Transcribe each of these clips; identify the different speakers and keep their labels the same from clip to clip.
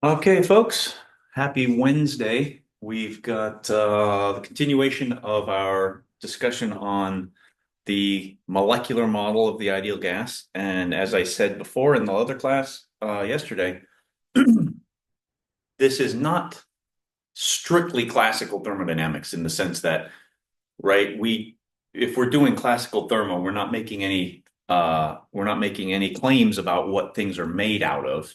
Speaker 1: Okay, folks, happy Wednesday. We've got the continuation of our discussion on the molecular model of the ideal gas. And as I said before in the other class yesterday, this is not strictly classical thermodynamics in the sense that, right, if we're doing classical thermo, we're not making any claims about what things are made out of.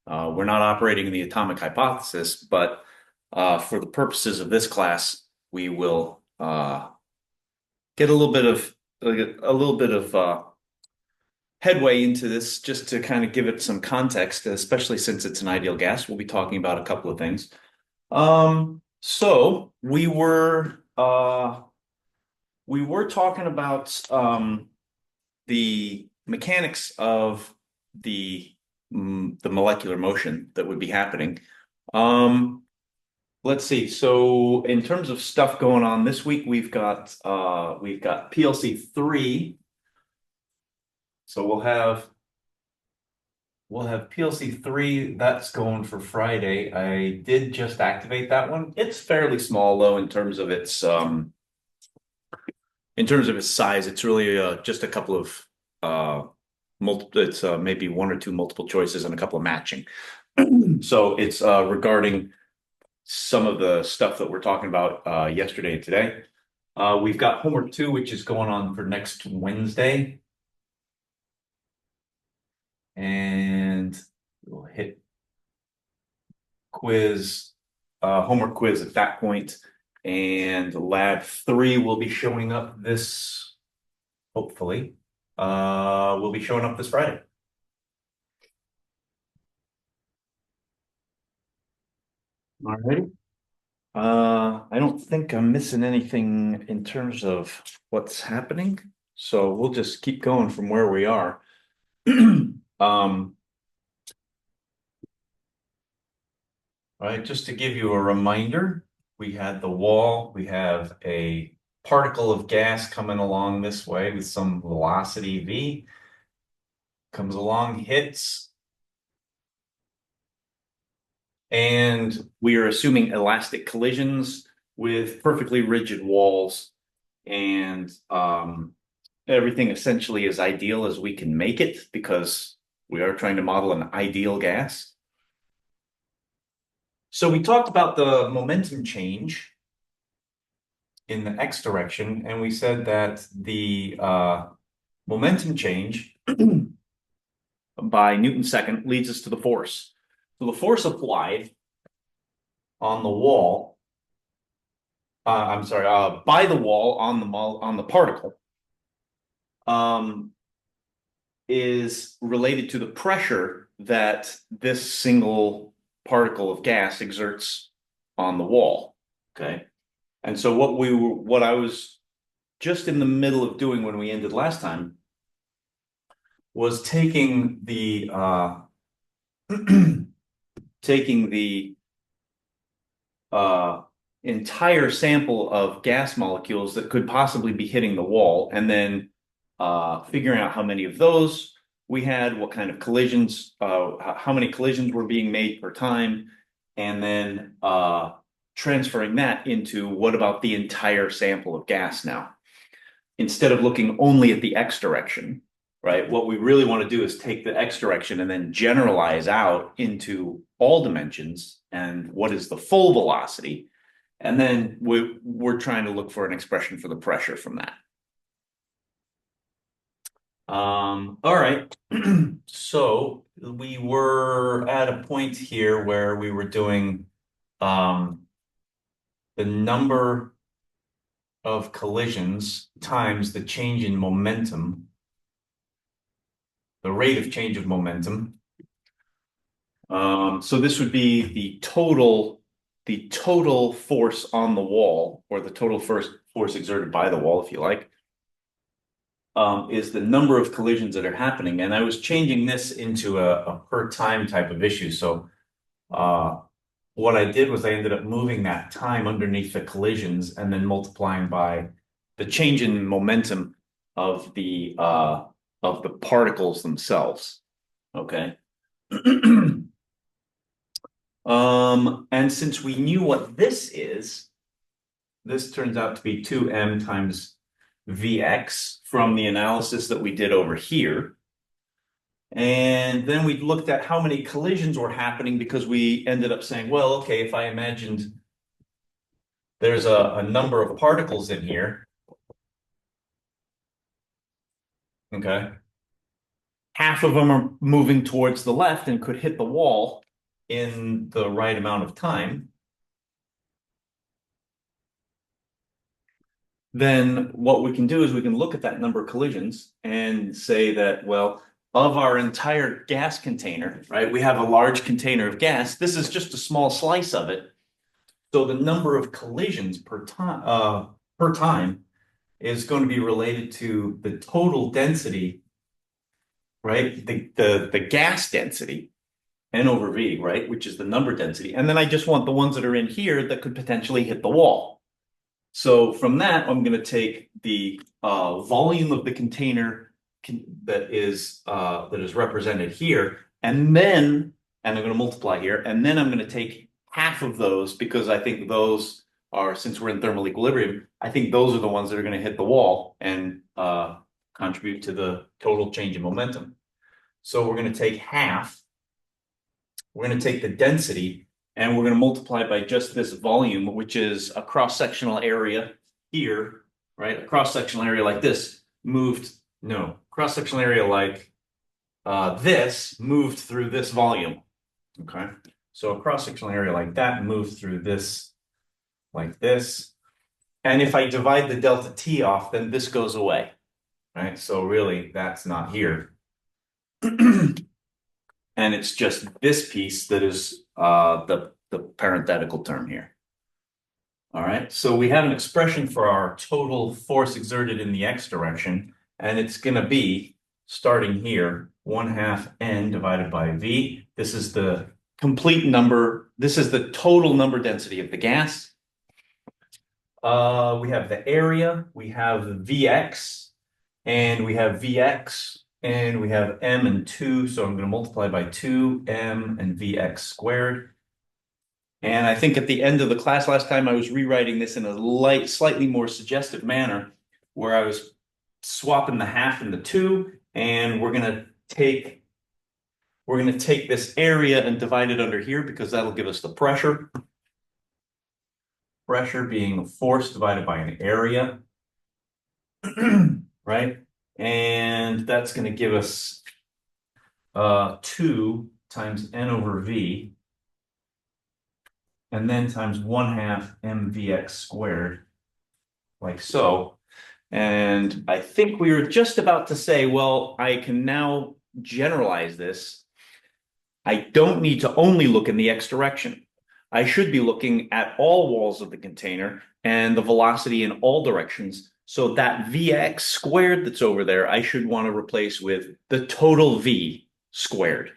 Speaker 1: We're not operating in the atomic hypothesis, but for the purposes of this class, we will get a little bit of headway into this just to kind of give it some context, especially since it's an ideal gas. We'll be talking about a couple of things. So we were talking about the mechanics of the the molecular motion that would be happening. Um, let's see. So in terms of stuff going on this week, we've got PLC 3. So we'll have PLC 3 that's going for Friday. I did just activate that one. It's fairly small though in terms of its size. It's really just a couple of it's maybe one or two multiple choices and a couple of matching. So it's regarding some of the stuff that we're talking about yesterday and today. We've got homework 2, which is going on for next Wednesday. And we'll hit homework quiz at that point. And lab 3 will be showing up hopefully, will be showing up this Friday. All right. I don't think I'm missing anything in terms of what's happening, so we'll just keep going from where we are. All right, just to give you a reminder, we had the wall, we have a particle of gas coming along this way with some velocity v, comes along, hits, and we are assuming elastic collisions with perfectly rigid walls, and everything essentially as ideal as we can make it because we are trying to model an ideal gas. So we talked about the momentum change in the x direction, and we said that the momentum change by Newton second leads us to the force. So the force applied on the wall, I'm sorry, by the wall on the particle, is related to the pressure that this single particle of gas exerts on the wall. Okay. And so what I was just in the middle of doing when we ended last time was taking the taking the entire sample of gas molecules that could possibly be hitting the wall, and then figuring out how many of those we had, what kind of collisions, how many collisions were being made per time, and then transferring that into what about the entire sample of gas now, instead of looking only at the x direction, right? What we really want to do is take the x direction and then generalize out into all dimensions and what is the full velocity. And then we're trying to look for an expression for the pressure from that. All right. So we were at a point here where we were doing the number of collisions times the change in momentum, the rate of change of momentum. So this would be the total force on the wall, or the total force exerted by the wall, if you like, is the number of collisions that are happening. And I was changing this into a per time type of issue. So what I did was I ended up moving that time underneath the collisions and then multiplying by the change in momentum of the particles themselves. Okay. And since we knew what this is, this turns out to be 2m times Vx from the analysis that we did over here. And then we looked at how many collisions were happening because we ended up saying, well, okay, if I imagined there's a number of particles in here, okay, half of them are moving towards the left and could hit the wall in the right amount of time. Then what we can do is we can look at that number of collisions and say that, well, of our entire gas container, right? We have a large container of gas. This is just a small slice of it. So the number of collisions per time is going to be related to the total density, right? The gas density, N over V, right? Which is the number density. And then I just want the ones that are in here that could potentially hit the wall. So from that, I'm going to take the volume of the container that is represented here, and I'm going to multiply here, and then I'm going to take half of those because I think those are, since we're in thermal equilibrium, I think those are the ones that are going to hit the wall and contribute to the total change in momentum. So we're going to take half. We're going to take the density and we're going to multiply by just this volume, which is a cross-sectional area here, right? A cross-sectional area like this cross-sectional area like this moved through this volume, okay? So a cross-sectional area like that moved through this like this. And if I divide the delta T off, then this goes away, right? So really, that's not here. And it's just this piece that is the parenthetical term here. All right, so we have an expression for our total force exerted in the x direction, and it's going to be, starting here, 1/2 n divided by v. This is the complete number. This is the total number density of the gas. We have the area, we have Vx, and we have Vx, and we have m and 2, so I'm going to multiply by 2m and Vx squared. And I think at the end of the class last time, I was rewriting this in a slightly more suggestive manner, where I was swapping the half and the 2, and we're going to take this area and divide it under here because that'll give us the pressure. Pressure being the force divided by an area, right? And that's going to give us 2 times n over v, and then times 1/2 mvx squared, like so. And I think we were just about to say, well, I can now generalize this. I don't need to only look in the x direction. I should be looking at all walls of the container and the velocity in all directions. So that Vx squared that's over there, I should want to replace with the total V squared.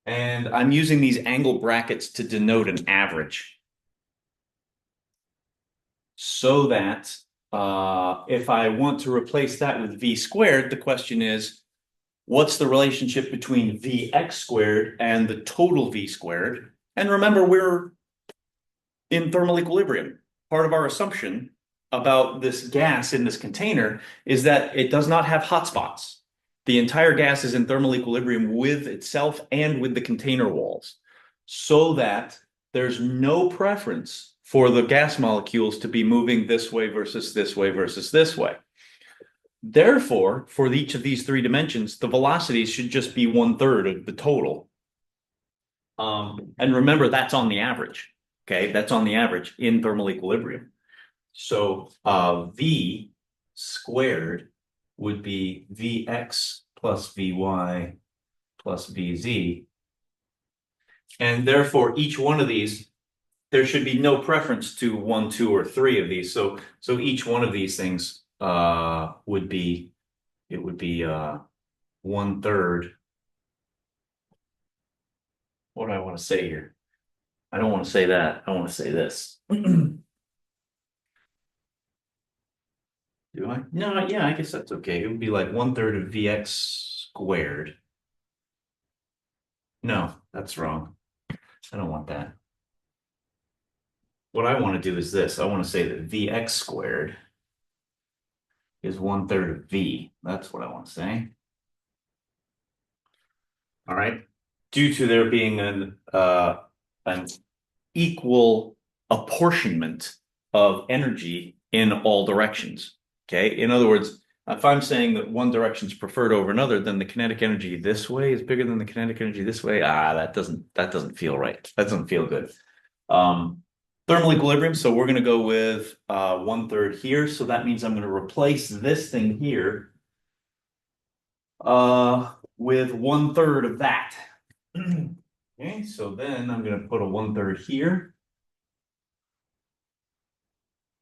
Speaker 1: And I'm using these angle brackets to denote an average. So that if I want to replace that with V squared, the question is, what's the relationship between Vx squared and the total V squared? And remember, we're in thermal equilibrium. Part of our assumption about this gas in this container is that it does not have hot spots. The entire gas is in thermal equilibrium with itself and with the container walls, so that there's no preference for the gas molecules to be moving this way versus this way versus this way. Therefore, for each of these 3 dimensions, the velocities should just be 1/3 of the total. And remember, that's on the average. Okay, that's on the average in thermal equilibrium. So V squared would be Vx plus Vy plus Vz. And therefore, each one of these, there should be no preference to 1, 2, or 3 of these. So each one of these things would be 1/3. What do I want to say here? I don't want to say that. I want to say this. Do I? No, yeah, I guess that's okay. It would be like 1/3 of Vx squared. No, that's wrong. I don't want that. What I want to do is this. I want to say that Vx squared is 1/3 of V. That's what I want to say. All right. Due to there being an equal apportionment of energy in all directions. Okay. In other words, if I'm saying that one direction is preferred over another, then the kinetic energy this way is bigger than the kinetic energy this way. That doesn't feel right. That doesn't feel good. Um, Thermal equilibrium. So we're going to go with 1/3 here. So that means I'm going to replace this thing here with 1/3 of that. Okay, so then I'm going to put a 1/3 here.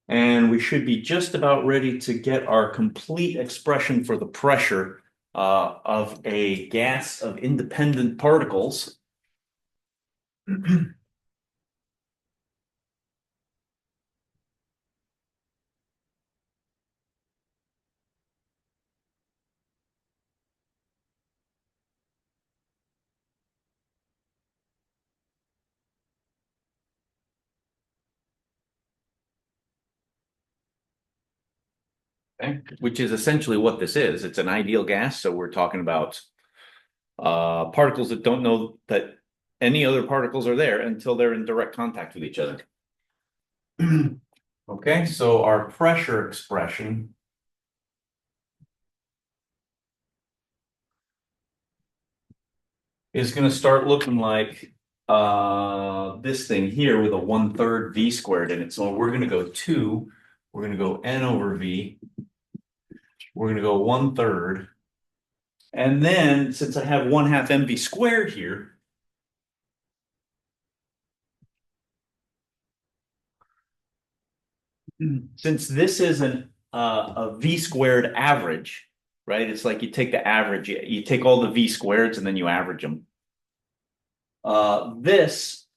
Speaker 1: And we should be just about ready to get our complete expression for the pressure of a gas of independent particles. Okay, which is essentially what this is. It's an ideal gas. So we're talking about particles that don't know that any other particles are there until they're in direct contact with each other. Okay, so our pressure expression is going to start looking like this thing here with a 1/3 V squared in it. So we're going to go 2, we're going to go N over V, we're going to go 1/3. And then since I have 1/2 mv squared here, since this is a V squared average, right? It's like you take the average, you take all the V squareds and then you average them. This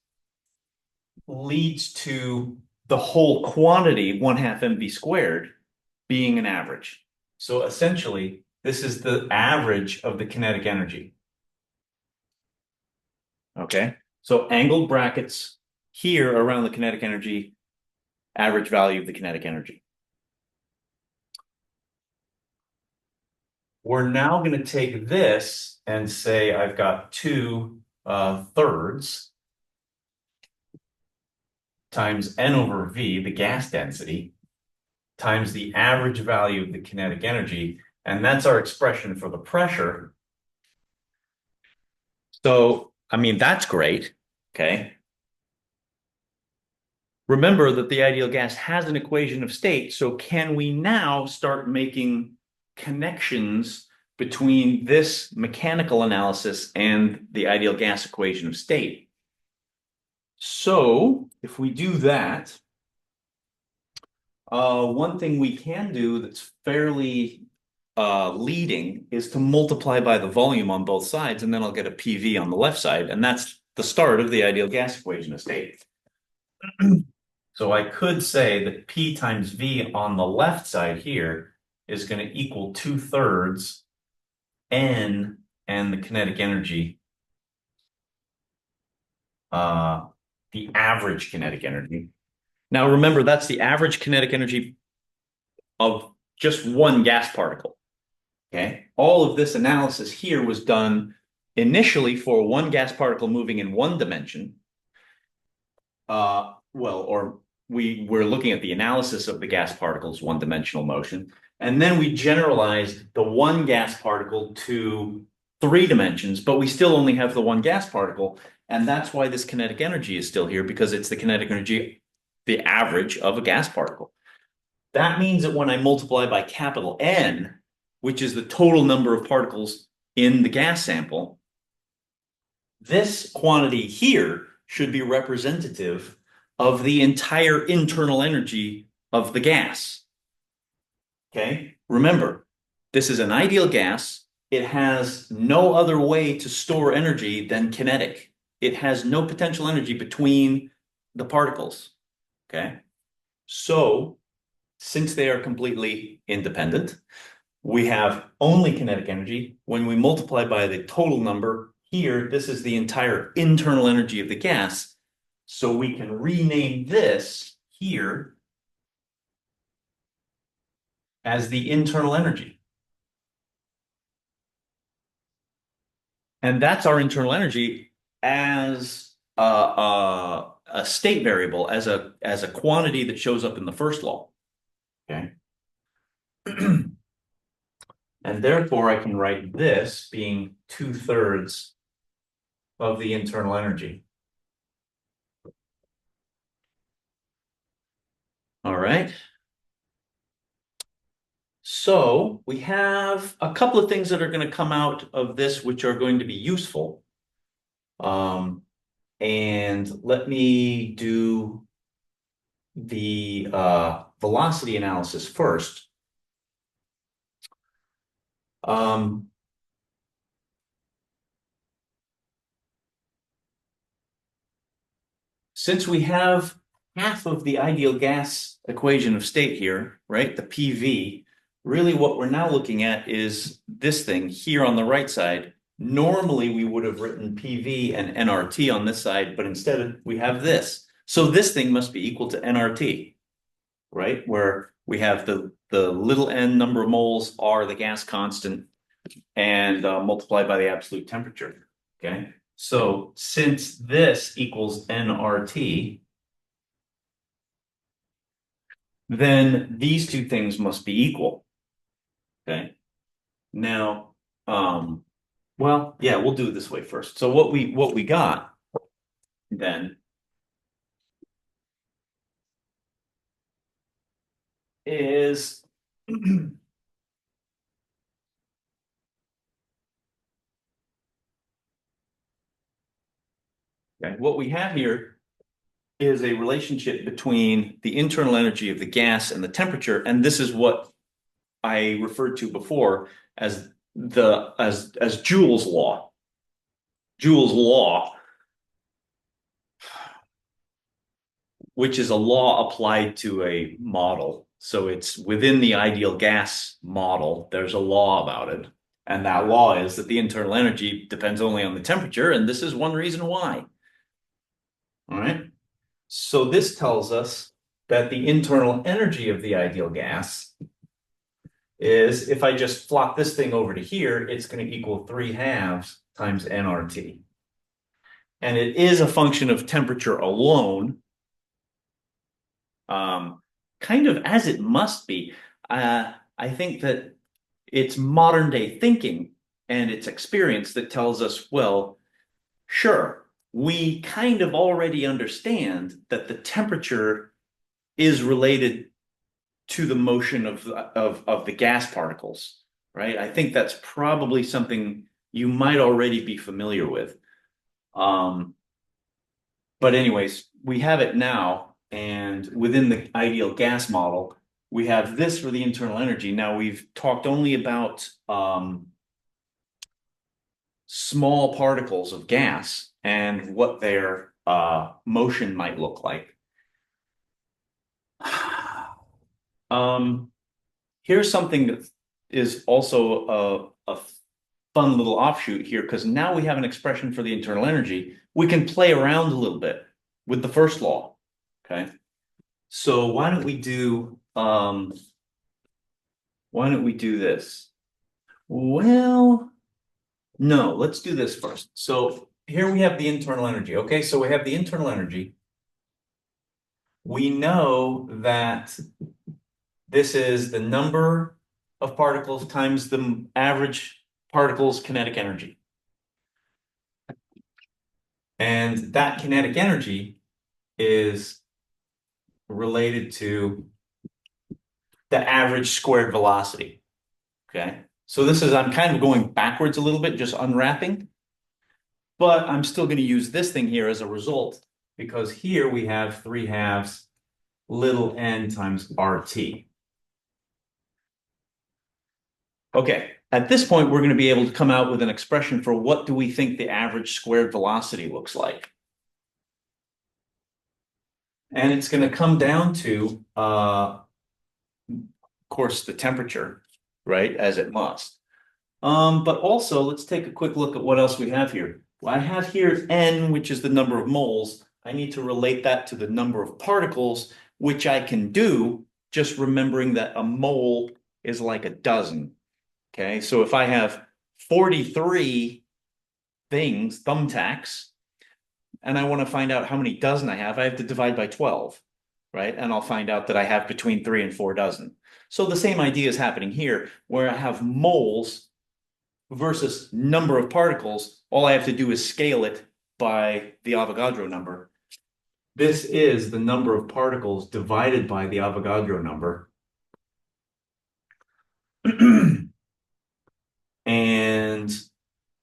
Speaker 1: leads to the whole quantity, 1/2 mv squared, being an average. So essentially, this is the average of the kinetic energy. Okay. So angled brackets here around the kinetic energy, average value of the kinetic energy. We're now going to take this and say I've got 2/3 times N over V, the gas density, times the average value of the kinetic energy. And that's our expression for the pressure. So, I mean, that's great. Okay. Remember that the ideal gas has an equation of state. So can we now start making connections between this mechanical analysis and the ideal gas equation of state? So if we do that, one thing we can do that's fairly leading is to multiply by the volume on both sides, and then I'll get a PV on the left side, and that's the start of the ideal gas equation of state. So I could say that P times V on the left side here is going to equal 2/3 N and the kinetic energy, the average kinetic energy. Now remember, that's the average kinetic energy of just one gas particle. Okay. All of this analysis here was done initially for one gas particle moving in one dimension. Or we were looking at the analysis of the gas particle's one-dimensional motion, and then we generalized the one gas particle to 3 dimensions, but we still only have the one gas particle, and that's why this kinetic energy is still here, because it's the kinetic energy, the average of a gas particle. That means that when I multiply by capital N, which is the total number of particles in the gas sample, this quantity here should be representative of the entire internal energy of the gas. Okay, remember, this is an ideal gas. It has no other way to store energy than kinetic. It has no potential energy between the particles. Okay, so since they are completely independent, we have only kinetic energy. When we multiply by the total number here, this is the entire internal energy of the gas. So we can rename this here as the internal energy. And that's our internal energy as a state variable, as a quantity that shows up in the first law. Okay. And therefore I can write this being 2/3 of the internal energy. All right. So we have a couple of things that are going to come out of this, which are going to be useful. And let me do the velocity analysis first. Since we have half of the ideal gas equation of state here, right, the PV, really what we're now looking at is this thing here on the right side. Normally we would have written PV and nRT on this side, but instead we have this. So this thing must be equal to nRT, right? Where we have the little n number of moles are the gas constant and multiplied by the absolute temperature, okay? So since this equals nRT, then these two things must be equal. Okay. Now, well, yeah, we'll do it this way first. So what we got then is okay, what we have here is a relationship between the internal energy of the gas and the temperature, and this is what I referred to before as as Joule's law. Joule's law, which is a law applied to a model. So it's within the ideal gas model, there's a law about it. And that law is that the internal energy depends only on the temperature, and this is one reason why. All right. So this tells us that the internal energy of the ideal gas is, if I just flop this thing over to here, it's going to equal 3/2 times nRT. And it is a function of temperature alone, kind of as it must be. I think that it's modern day thinking and it's experience that tells us, well, sure, we kind of already understand that the temperature is related to the motion of the gas particles, right? I think that's probably something you might already be familiar with. But anyways, we have it now, and within the ideal gas model, we have this for the internal energy. Now we've talked only about small particles of gas and what their motion might look like. Here's something that is also a fun little offshoot here, because now we have an expression for the internal energy. We can play around a little bit with the first law. Okay. So why don't we do this? Well, no, let's do this first. So here we have the internal energy. Okay, so we have the internal energy. We know that this is the number of particles times the average particle's kinetic energy. And that kinetic energy is related to the average squared velocity. Okay, so this is, I'm kind of going backwards a little bit, just unwrapping, but I'm still going to use this thing here as a result, because here we have 3/2 little n times RT. Okay, at this point, we're going to be able to come out with an expression for what do we think the average squared velocity looks like. And it's going to come down to course, the temperature, right, as it must. But also let's take a quick look at what else we have here. Well, I have here N, which is the number of moles. I need to relate that to the number of particles, which I can do just remembering that a mole is like a dozen. Okay, so if I have 43 things, thumbtacks, and I want to find out how many dozen I have to divide by 12, right? And I'll find out that I have between 3 and 4 dozen. So the same idea is happening here, where I have moles versus number of particles. All I have to do is scale it by the Avogadro number. This is the number of particles divided by the Avogadro number. And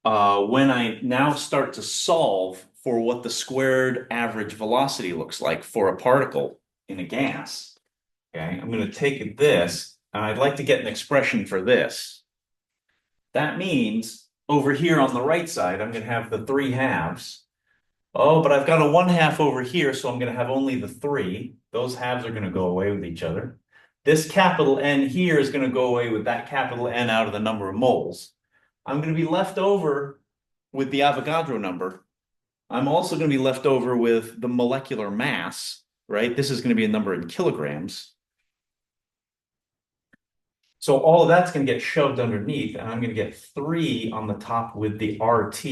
Speaker 1: when I now start to solve for what the squared average velocity looks like for a particle in a gas, okay, I'm going to take this, and I'd like to get an expression for this. That means over here on the right side, I'm going to have the 3 halves. Oh, but I've got a 1/2 over here, so I'm going to have only the 3. Those halves are going to go away with each other. This capital N here is going to go away with that capital N out of the number of moles. I'm going to be left over with the Avogadro number. I'm also going to be left over with the molecular mass, right? This is going to be a number in kilograms. So all of that's going to get shoved underneath, and I'm going to get 3 on the top with the RT,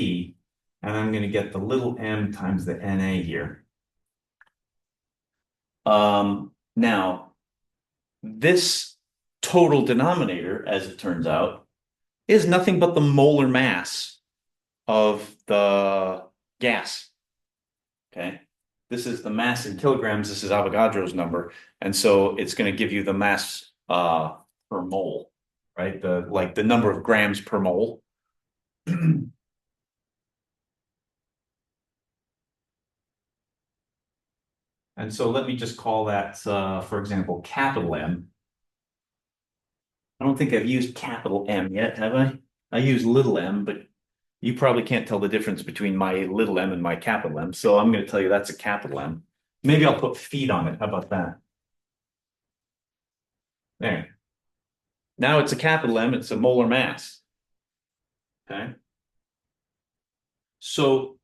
Speaker 1: and I'm going to get the little m times the Na here. Now, this total denominator, as it turns out, is nothing but the molar mass of the gas. Okay, this is the mass in kilograms. This is Avogadro's number, and so it's going to give you the mass per mole, right? The number of grams per mole. And so let me just call that, for example, capital M. I don't think I've used capital M yet, have I? I use little m, but you probably can't tell the difference between my little m and my capital M. So I'm going to tell you that's a capital M. Maybe I'll put feet on it. How about that? There. Now it's a capital M. It's a molar mass. Okay. So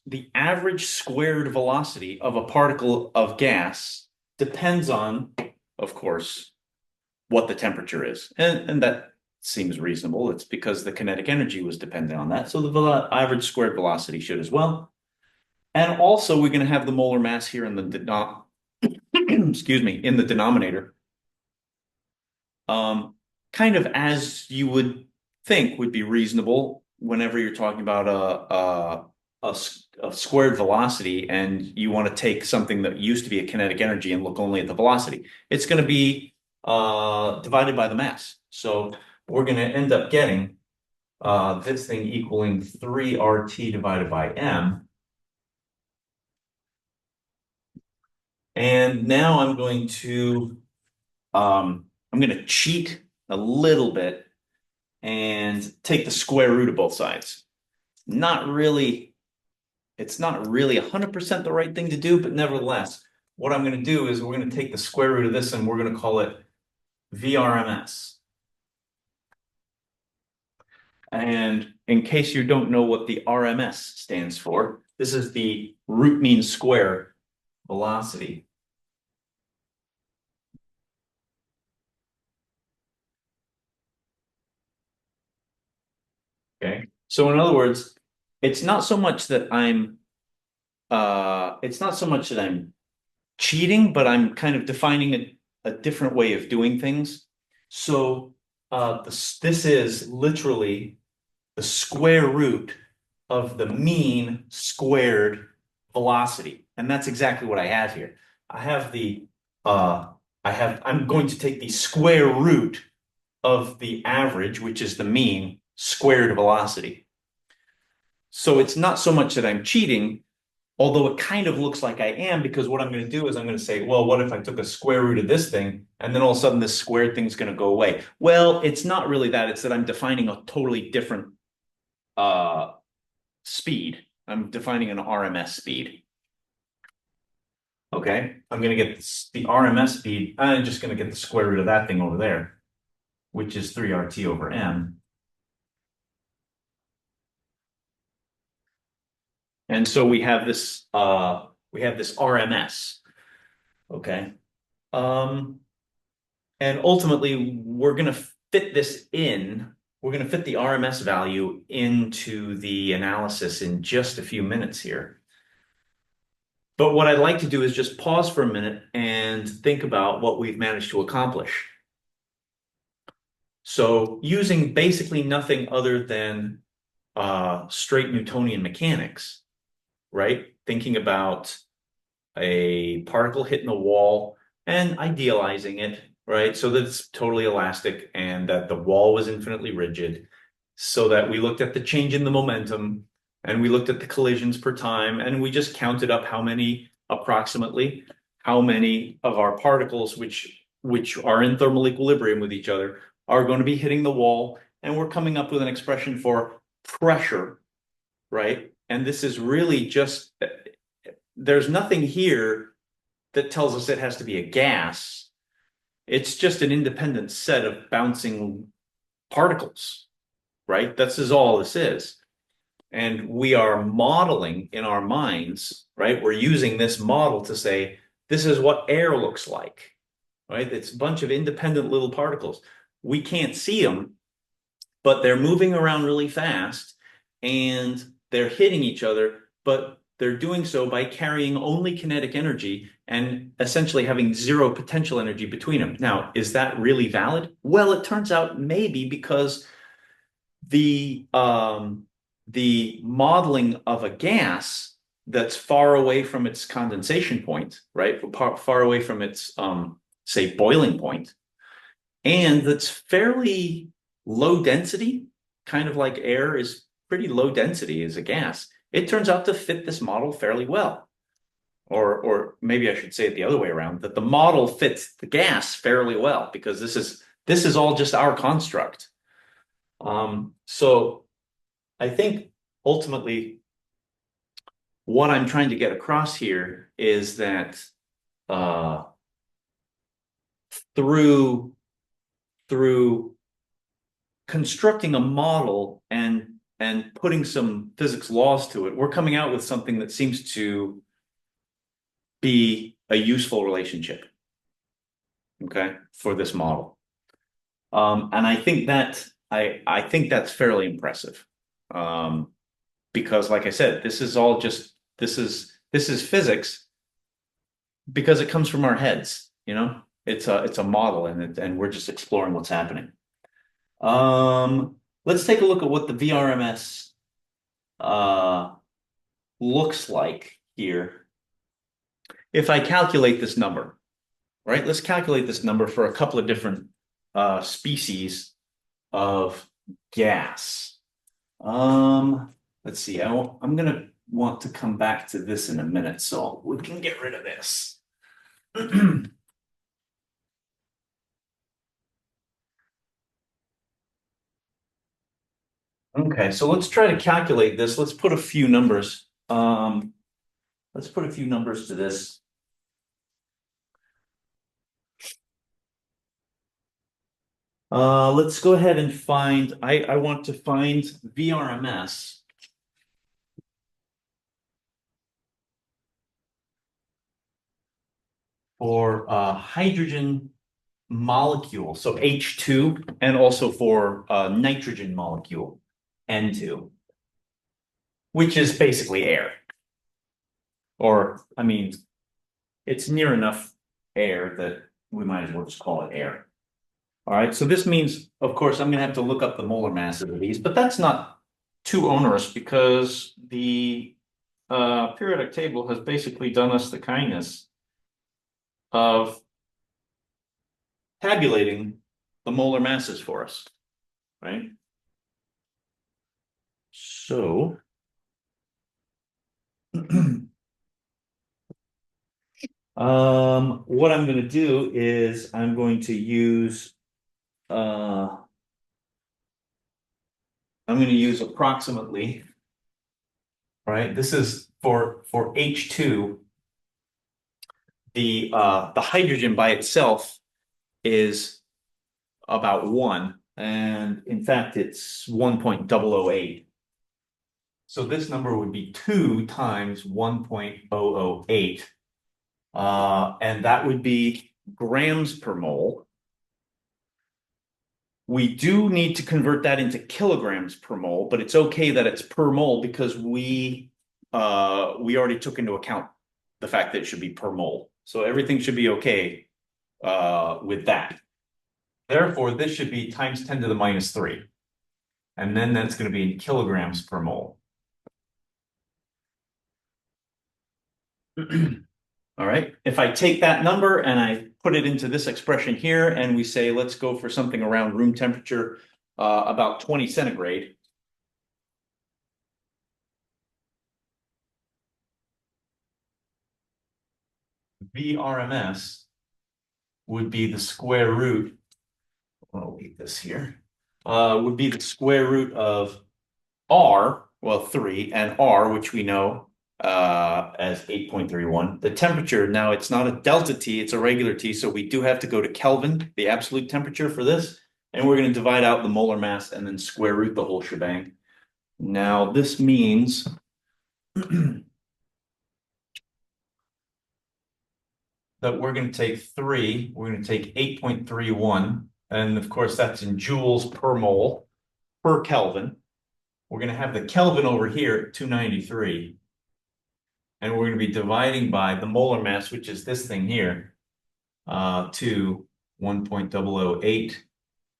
Speaker 1: the average squared velocity of a particle of gas depends on, of course, what the temperature is. And that seems reasonable. It's because the kinetic energy was dependent on that. So the average squared velocity should as well. And also we're going to have the molar mass here in the excuse me, in the denominator. Kind of as you would think would be reasonable whenever you're talking about a squared velocity and you want to take something that used to be a kinetic energy and look only at the velocity. It's going to be divided by the mass. So we're going to end up getting this thing equaling 3RT divided by M. And now I'm going to cheat a little bit and take the square root of both sides. It's not really 100% the right thing to do, but nevertheless, what I'm going to do is we're going to take the square root of this and we're going to call it VRMS. And in case you don't know what the RMS stands for, this is the root mean square velocity. Okay. So in other words, it's not so much that I'm cheating, but I'm kind of defining a different way of doing things. So this is literally the square root of the mean squared velocity. And that's exactly what I have here. I'm going to take the square root of the average, which is the mean squared velocity. So it's not so much that I'm cheating, although it kind of looks like I am, because what I'm going to do is I'm going to say, well, what if I took a square root of this thing, and then all of a sudden this squared thing's going to go away? Well, it's not really that. It's that I'm defining a totally different speed. I'm defining an RMS speed. Okay, I'm gonna get the RMS speed. I'm just gonna get the square root of that thing over there, which is 3RT over M. And so we have this RMS. Okay. Um, and ultimately we're gonna fit this in. We're gonna fit the RMS value into the analysis in just a few minutes here. But what I'd like to do is just pause for a minute and think about what we've managed to accomplish. So using basically nothing other than straight Newtonian mechanics, right? Thinking about a particle hitting a wall and idealizing it, right? So that it's totally elastic and that the wall was infinitely rigid. So that we looked at the change in the momentum and we looked at the collisions per time and we just counted up approximately how many of our particles which are in thermal equilibrium with each other are going to be hitting the wall, and we're coming up with an expression for pressure, right? And this is really just, there's nothing here that tells us it has to be a gas. It's just an independent set of bouncing particles, right? This is all this is. And we are modeling in our minds, right? We're using this model to say, this is what air looks like, right? It's a bunch of independent little particles. We can't see them, but they're moving around really fast and they're hitting each other, but they're doing so by carrying only kinetic energy and essentially having zero potential energy between them. Now, is that really valid? Well, it turns out maybe, because the modeling of a gas that's far away from its condensation point, right? Far away from its say boiling point, and that's fairly low density, kind of like air is pretty low density as a gas. It turns out to fit this model fairly well. Or maybe I should say it the other way around, that the model fits the gas fairly well, because this is all just our construct. So I think ultimately what I'm trying to get across here is that uh, through through constructing a model and putting some physics laws to it, we're coming out with something that seems to be a useful relationship, okay, for this model. And I think I think that's fairly impressive. Because like I said, this is all just this is physics because it comes from our heads, you know? It's a model, and we're just exploring what's happening. Let's take a look at what the VRMS looks like here. If I calculate this number, right? Let's calculate this number for a couple of different species of gas. Let's see. I'm gonna want to come back to this in a minute, so we can get rid of this. Okay, so let's try to calculate this. Let's put a few numbers. Let's put a few numbers to this. Let's go ahead and find, I want to find VRMS for hydrogen molecule, so H2, and also for nitrogen molecule, N2, which is basically air. Or, I mean, it's near enough air that we might as well just call it air. All right, so this means, of course, I'm gonna have to look up the molar masses of these, but that's not too onerous because the periodic table has basically done us the kindness of tabulating the molar masses for us, right? So what I'm going to do is I'm going to use I'm going to use approximately, right? This is for H2. the hydrogen by itself is about 1. And in fact, it's 1.008. So this number would be 2 times 1.008. And that would be grams per mole. We do need to convert that into kilograms per mole, but it's okay that it's per mole because we already took into account the fact that it should be per mole. So everything should be okay with that. Therefore, this should be times 10 to the minus 3. And then that's going to be in kilograms per mole. All right. If I take that number and I put it into this expression here, and we say, let's go for something around room temperature, about 20 centigrade. VRMS would be the square root. I'll leave this here. Would be the square root of R, well, 3, and R, which we know as 8.31. The temperature, now it's not a delta T, it's a regular T, so we do have to go to Kelvin, the absolute temperature for this, and we're going to divide out the molar mass and then square root the whole shebang. Now, this means that we're going to take 3, we're going to take 8.31, and of course that's in joules per mole per Kelvin. We're going to have the Kelvin over here at 293. And we're going to be dividing by the molar mass, which is this thing here, to 1.008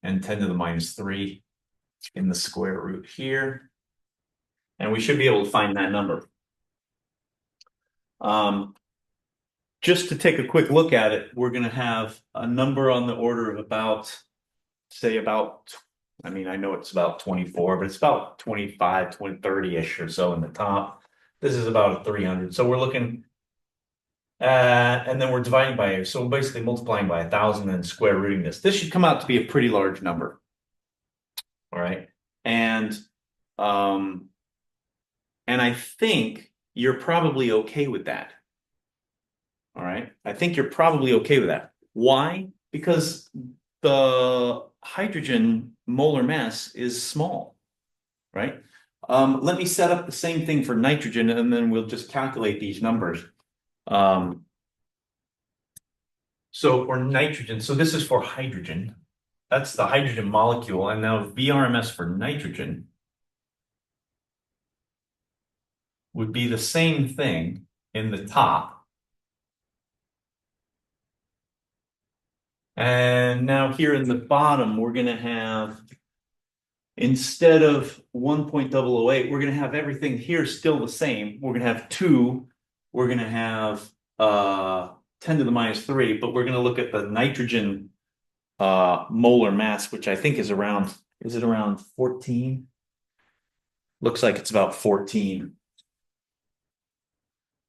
Speaker 1: and 10 to the minus 3 in the square root here. And we should be able to find that number. Just to take a quick look at it, we're going to have a number on the order of about, say about, I mean, I know it's about 24, but it's about 25, 20, 30-ish or so in the top. This is about a 300. So we're looking, and then we're dividing by, so basically multiplying by 1,000 and square rooting this. This should come out to be a pretty large number. All right. And I think you're probably okay with that. All right. I think you're probably okay with that. Why? Because the hydrogen molar mass is small, right? Let me set up the same thing for nitrogen, and then we'll just calculate these numbers. So for nitrogen, so this is for hydrogen. That's the hydrogen molecule. And now VRMS for nitrogen would be the same thing in the top. And now here in the bottom, we're going to have, instead of 1.008, we're going to have everything here still the same. We're going to have 2. We're going to have 10 to the minus 3, but we're going to look at the nitrogen molar mass, which I think is around, is it around 14? Looks like it's about 14.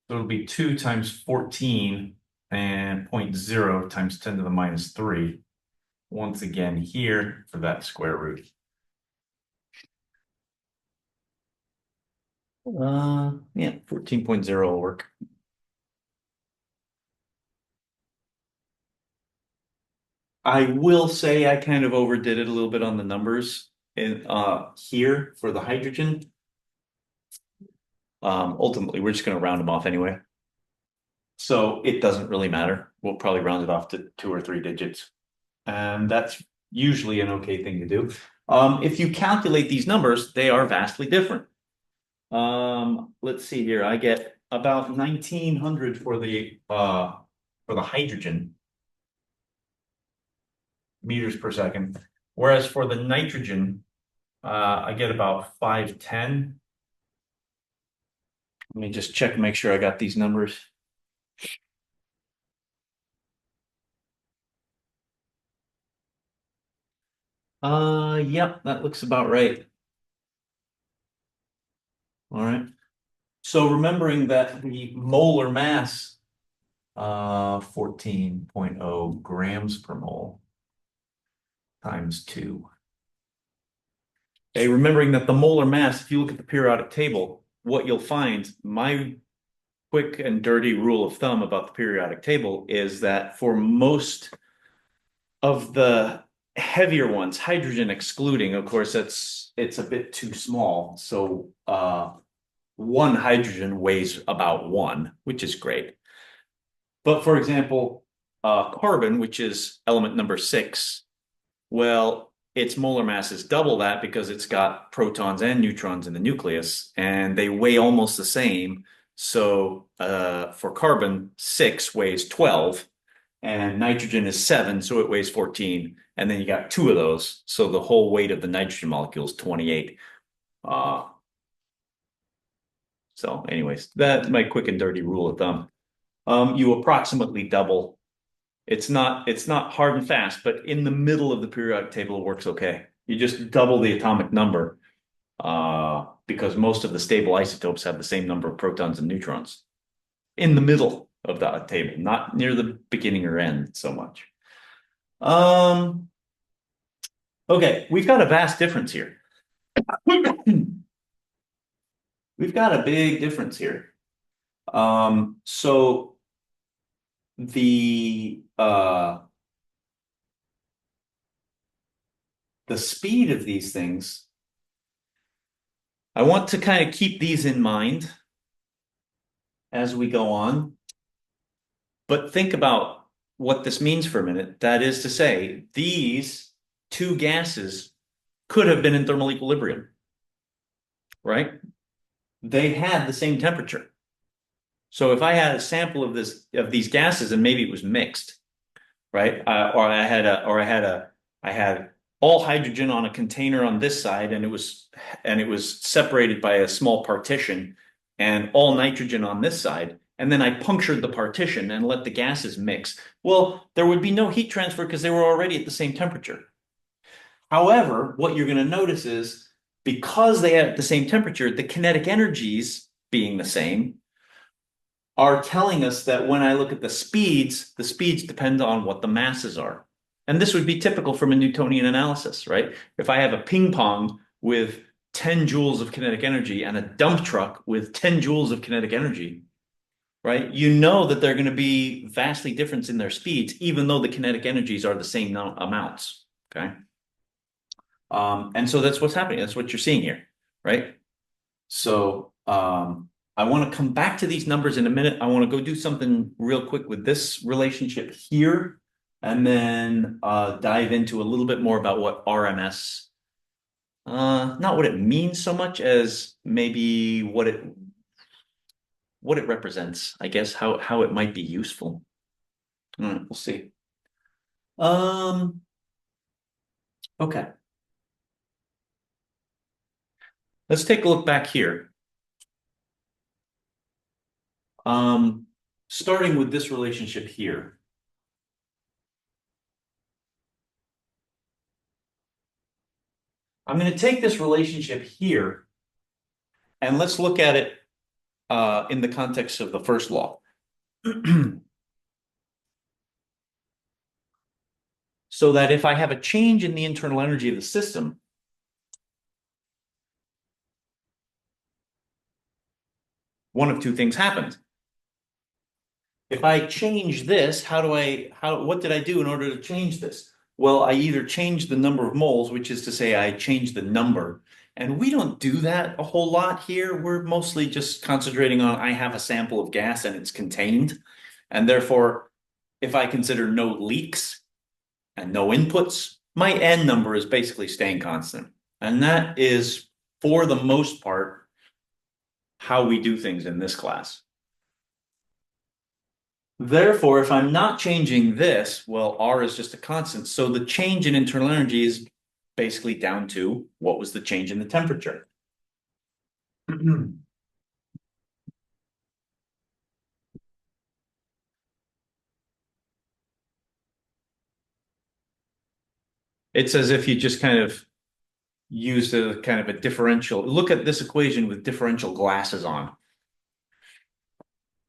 Speaker 1: So it'll be 2 times 14 and 0.0 times 10 to the minus 3. Once again here for that square root. Yeah, 14.0 will work. I will say I kind of overdid it a little bit on the numbers in here for the hydrogen. Ultimately, we're just going to round them off anyway. So it doesn't really matter. We'll probably round it off to 2 or 3 digits. And that's usually an okay thing to do. If you calculate these numbers, they are vastly different. Let's see here. I get about 1900 for the hydrogen meters per second. Whereas for the nitrogen, I get about 510. Let me just check and make sure I got these numbers. Yep, that looks about right. All right. So remembering that the molar mass, 14.0 grams per mole times 2. Okay, remembering that the molar mass, if you look at the periodic table, what you'll find, my quick and dirty rule of thumb about the periodic table is that for most of the heavier ones, hydrogen excluding, of course, it's a bit too small. So one hydrogen weighs about one, which is great. But for example, carbon, which is element number 6, well, its molar mass is double that because it's got protons and neutrons in the nucleus, and they weigh almost the same. So for carbon, 6 weighs 12, and nitrogen is 7, so it weighs 14. And then you got two of those, so the whole weight of the nitrogen molecule is 28. Uh, so, anyways, that's my quick and dirty rule of thumb. You approximately double. It's not hard and fast, but in the middle of the periodic table, it works okay. You just double the atomic number because most of the stable isotopes have the same number of protons and neutrons in the middle of the table, not near the beginning or end so much. Okay, we've got a vast difference here. We've got a big difference here. So the speed of these things, I want to kind of keep these in mind as we go on. But think about what this means for a minute. That is to say, these two gases could have been in thermal equilibrium, right? They had the same temperature. So if I had a sample of these gases and maybe it was mixed, right? Or I had all hydrogen on a container on this side and it was separated by a small partition, and all nitrogen on this side, and then I punctured the partition and let the gases mix. Well, there would be no heat transfer because they were already at the same temperature. However, what you're going to notice is because they have the same temperature, the kinetic energies being the same are telling us that when I look at the speeds depend on what the masses are. And this would be typical from a Newtonian analysis, right? If I have a ping pong with 10 joules of kinetic energy and a dump truck with 10 joules of kinetic energy, right? You know that they're going to be vastly different in their speeds, even though the kinetic energies are the same amounts, okay? And so that's what's happening. That's what you're seeing here, right? So I want to come back to these numbers in a minute. I want to go do something real quick with this relationship here, and then dive into a little bit more about what RMS, not what it means so much as maybe what it represents, I guess, how it might be useful. We'll see. Okay. Let's take a look back here. Starting with this relationship here. I'm going to take this relationship here and let's look at it in the context of the first law. So that if I have a change in the internal energy of the system, one of two things happens. If I change this, what did I do in order to change this? Well, I either change the number of moles, which is to say I change the number. And we don't do that a whole lot here. We're mostly just concentrating on I have a sample of gas and it's contained. And therefore, if I consider no leaks and no inputs, my N number is basically staying constant. And that is, for the most part, how we do things in this class. Therefore, if I'm not changing this, well, R is just a constant. So the change in internal energy is basically down to what was the change in the temperature. It's as if you just kind of used a kind of a differential. Look at this equation with differential glasses on.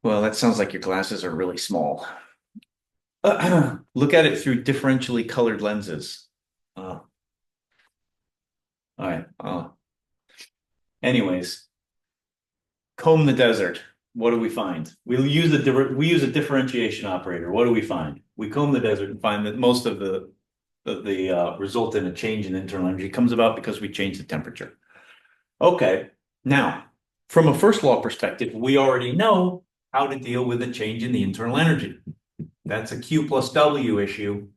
Speaker 1: Well, that sounds like your glasses are really small. Look at it through differentially colored lenses. All right. Anyways, comb the desert. what do we find? We use a differentiation operator. What do we find? We comb the desert and find that most of the result in a change in internal energy comes about because we change the temperature. Okay, now from a first law perspective, we already know how to deal with a change in the internal energy. That's a Q plus W issue.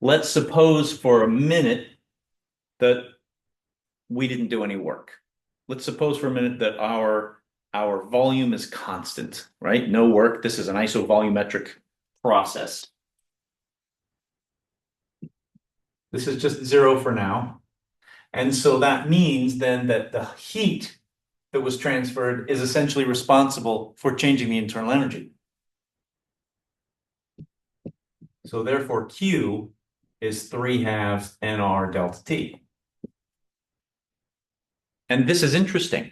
Speaker 1: Let's suppose for a minute that we didn't do any work. Let's suppose for a minute that our volume is constant, right? No work. This is an isovolumetric process. This is just zero for now. And so that means then that the heat that was transferred is essentially responsible for changing the internal energy. So therefore Q is 3/2 nR delta T. And this is interesting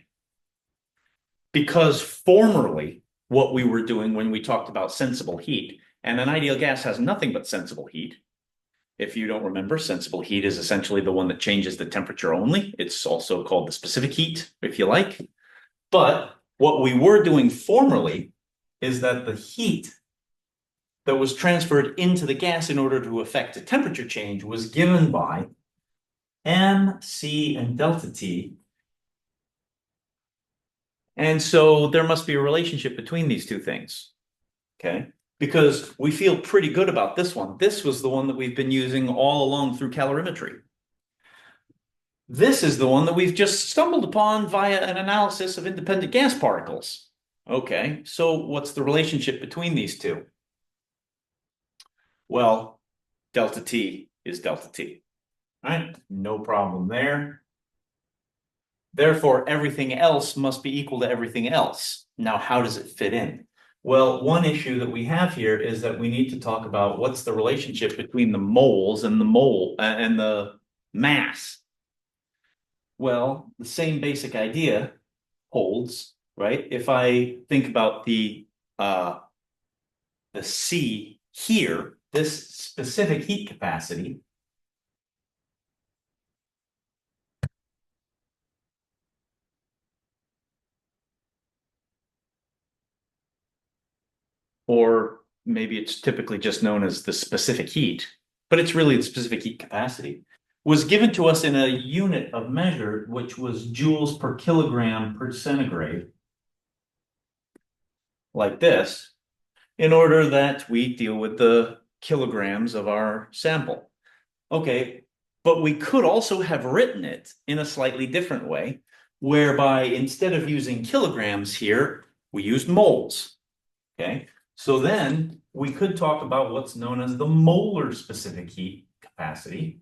Speaker 1: because formerly what we were doing when we talked about sensible heat, and an ideal gas has nothing but sensible heat. If you don't remember, sensible heat is essentially the one that changes the temperature only. It's also called the specific heat, if you like. But what we were doing formerly is that the heat that was transferred into the gas in order to affect a temperature change was given by M, C, and delta T. And so there must be a relationship between these two things, okay? Because we feel pretty good about this one. This was the one that we've been using all along through calorimetry. This is the one that we've just stumbled upon via an analysis of independent gas particles. Okay, so what's the relationship between these two? Well, delta T is delta T. All right, no problem there. Therefore, everything else must be equal to everything else. Now, how does it fit in? Well, one issue that we have here is that we need to talk about what's the relationship between the moles and the mass. Well, the same basic idea holds, right? If I think about the C here, this specific heat capacity, or maybe it's typically just known as the specific heat, but it's really the specific heat capacity, was given to us in a unit of measure, which was joules per kilogram per centigrade, like this, in order that we deal with the kilograms of our sample. Okay, but we could also have written it in a slightly different way, whereby instead of using kilograms here, we used moles. Okay, so then we could talk about what's known as the molar specific heat capacity.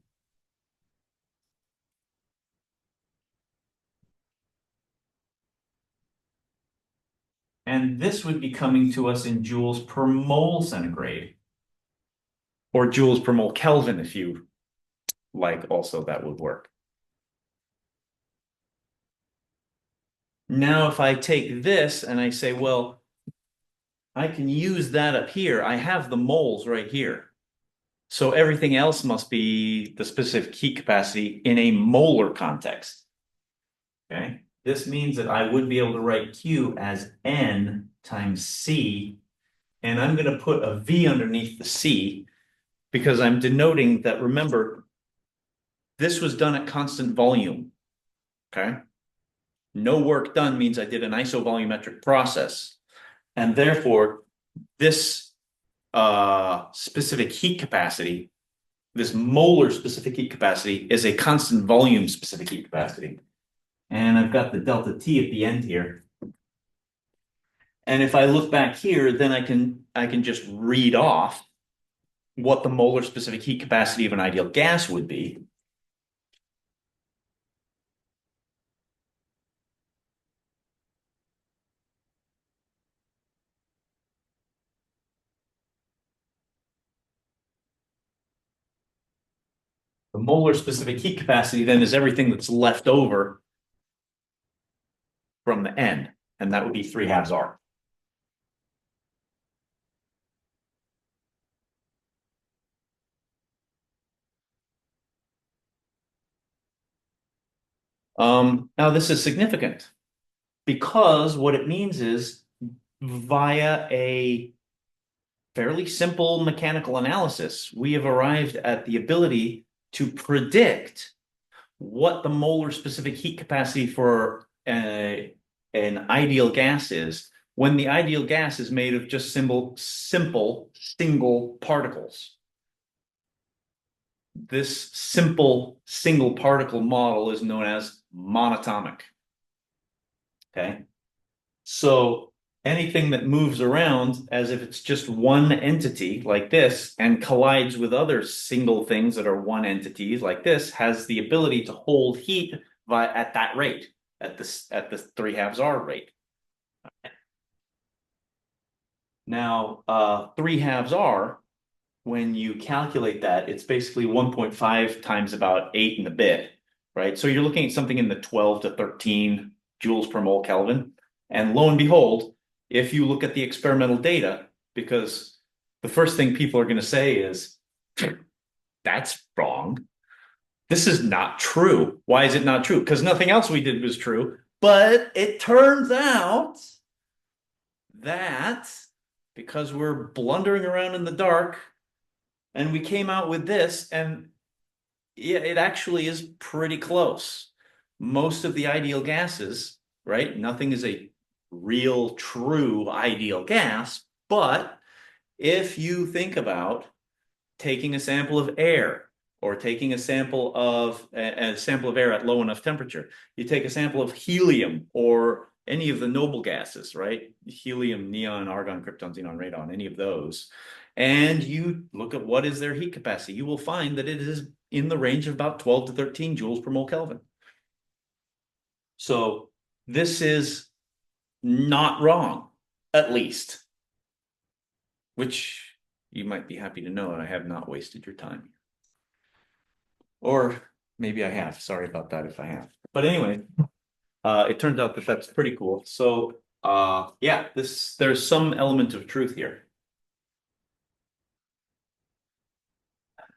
Speaker 1: And this would be coming to us in joules per mole centigrade, or joules per mole Kelvin, if you like, also that would work. Now, if I take this and I say, well, I can use that up here. I have the moles right here. So everything else must be the specific heat capacity in a molar context. Okay. This means that I would be able to write Q as N times C, and I'm going to put a V underneath the C because I'm denoting that, remember, this was done at constant volume. Okay. No work done means I did an isovolumetric process. And therefore, this specific heat capacity, this molar specific heat capacity, is a constant volume specific heat capacity. And I've got the delta T at the end here. And if I look back here, then I can just read off what the molar specific heat capacity of an ideal gas would be. The molar specific heat capacity then is everything that's left over from the N, and that would be 3/2 R. Now this is significant because what it means is via a fairly simple mechanical analysis, we have arrived at the ability to predict what the molar specific heat capacity for an ideal gas is when the ideal gas is made of just simple single particles. This simple single particle model is known as monatomic. Okay. So anything that moves around as if it's just one entity like this and collides with other single things that are one entities like this has the ability to hold heat at that rate, at the 3/2 R rate. Now, 3/2 R, when you calculate that, it's basically 1.5 times about 8 and a bit, right? So you're looking at something in the 12 to 13 joules per mole Kelvin. And lo and behold, if you look at the experimental data, because the first thing people are going to say is, that's wrong. This is not true. Why is it not true? Because nothing else we did was true. But it turns out that because we're blundering around in the dark and we came out with this, and yeah, it actually is pretty close. Most of the ideal gases, right? Nothing is a real, true ideal gas, but if you think about taking a sample of air or taking a sample of air at low enough temperature, you take a sample of helium or any of the noble gases, right? Helium, neon, argon, krypton, xenon, radon, any of those. And you look at what is their heat capacity, you will find that it is in the range of about 12 to 13 joules per mole Kelvin. So this is not wrong, at least, which you might be happy to know that I have not wasted your time. Or maybe I have. Sorry about that if I have. But anyway, it turns out that that's pretty cool. So yeah, there's some element of truth here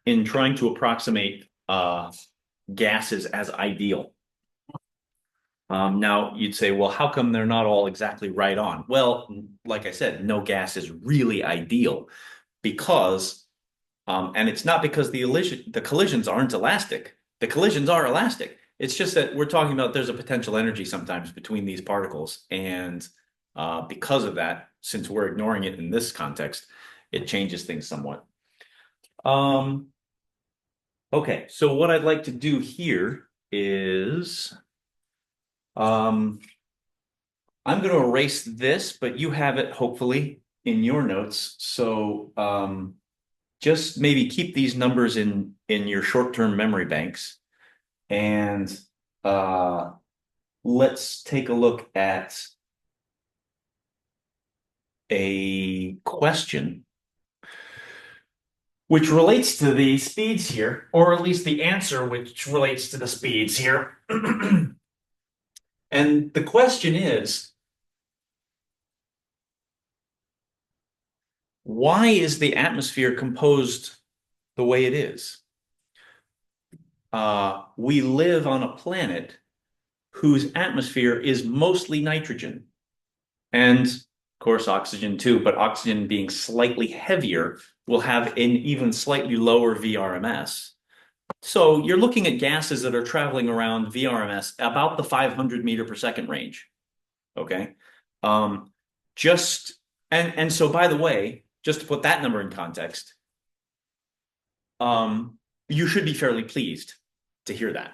Speaker 1: in trying to approximate gases as ideal. Now you'd say, well, how come they're not all exactly right on? Well, like I said, no gas is really ideal because, and it's not because the collisions aren't elastic. The collisions are elastic. It's just that we're talking about there's a potential energy sometimes between these particles. And because of that, since we're ignoring it in this context, it changes things somewhat. Okay, so what I'd like to do here is I'm going to erase this, but you have it hopefully in your notes. So just maybe keep these numbers in your short-term memory banks. And let's take a look at a question which relates to the speeds here, or at least the answer which relates to the speeds here. And the question is, why is the atmosphere composed the way it is? We live on a planet whose atmosphere is mostly nitrogen. And of course, oxygen too, but oxygen being slightly heavier will have an even slightly lower VRMS. So you're looking at gases that are traveling around VRMS about the 500 meter per second range. Okay. And so by the way, just to put that number in context, you should be fairly pleased to hear that.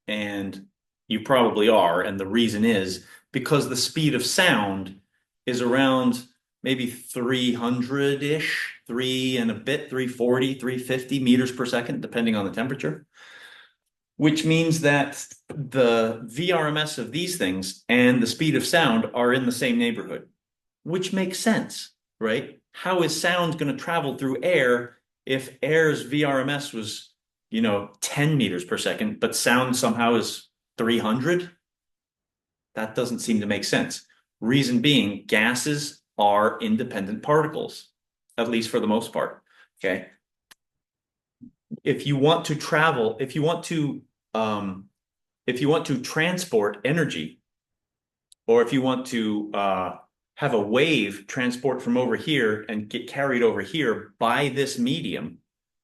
Speaker 1: And you probably are. And the reason is because the speed of sound is around maybe 300-ish, 340, 350 meters per second, depending on the temperature, which means that the VRMS of these things and the speed of sound are in the same neighborhood, which makes sense, right? How is sound going to travel through air if air's VRMS was, 10 meters per second, but sound somehow is 300? That doesn't seem to make sense. Reason being, gases are independent particles, at least for the most part. Okay. If you want to travel, if you want to transport energy, or if you want to have a wave transport from over here and get carried over here by this medium,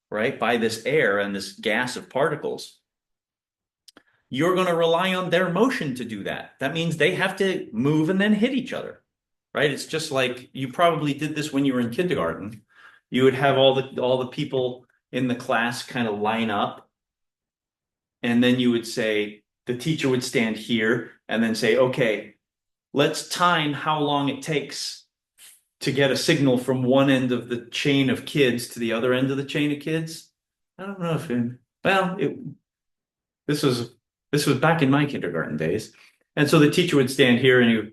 Speaker 1: right? By this air and this gas of particles, you're going to rely on their motion to do that. That means they have to move and then hit each other, right? It's just like you probably did this when you were in kindergarten. You would have all the people in the class kind of line up, and then you would say, the teacher would stand here and then say, okay, let's time how long it takes to get a signal from one end of the chain of kids to the other end of the chain of kids. I don't know if this was this was back in my kindergarten days. And so the teacher would stand here and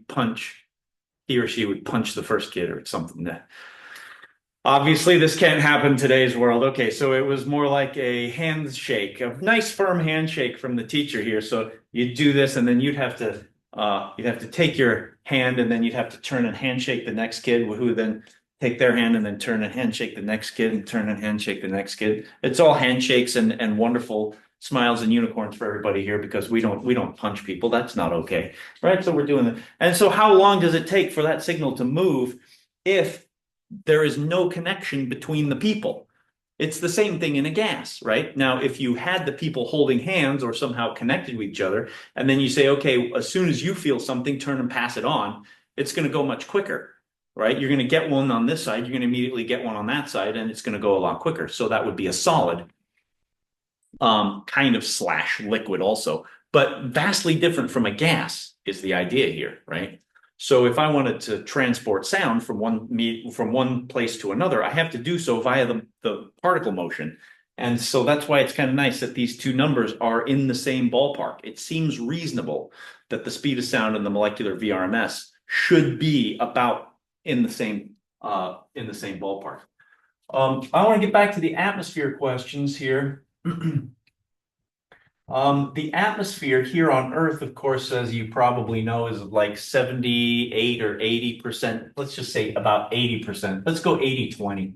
Speaker 1: he or she would punch the first kid or something. Obviously, this can't happen in today's world. Okay, so it was more like a handshake, a nice firm handshake from the teacher here. So you'd do this, and then you'd have to take your hand, and then you'd have to turn and handshake the next kid, who would then take their hand and then turn and handshake the next kid, and turn and handshake the next kid. It's all handshakes and wonderful smiles and unicorns for everybody here because we don't punch people. That's not okay, right? So we're doing that. And so how long does it take for that signal to move if there is no connection between the people? It's the same thing in a gas, right? Now, if you had the people holding hands or somehow connected with each other, and then you say, okay, as soon as you feel something, turn and pass it on, it's going to go much quicker, right? You're going to get one on this side, you're going to immediately get one on that side, and it's going to go a lot quicker. So that would be a solid, kind of slash liquid also, but vastly different from a gas is the idea here, right? So if I wanted to transport sound from one place to another, I have to do so via the particle motion. And so that's why it's kind of nice that these two numbers are in the same ballpark. It seems reasonable that the speed of sound and the molecular VRMS should be about in the same ballpark. I want to get back to the atmosphere questions here. The atmosphere here on Earth, of course, as you probably know, is like 78 or 80%. Let's just say about 80%. Let's go 80-20.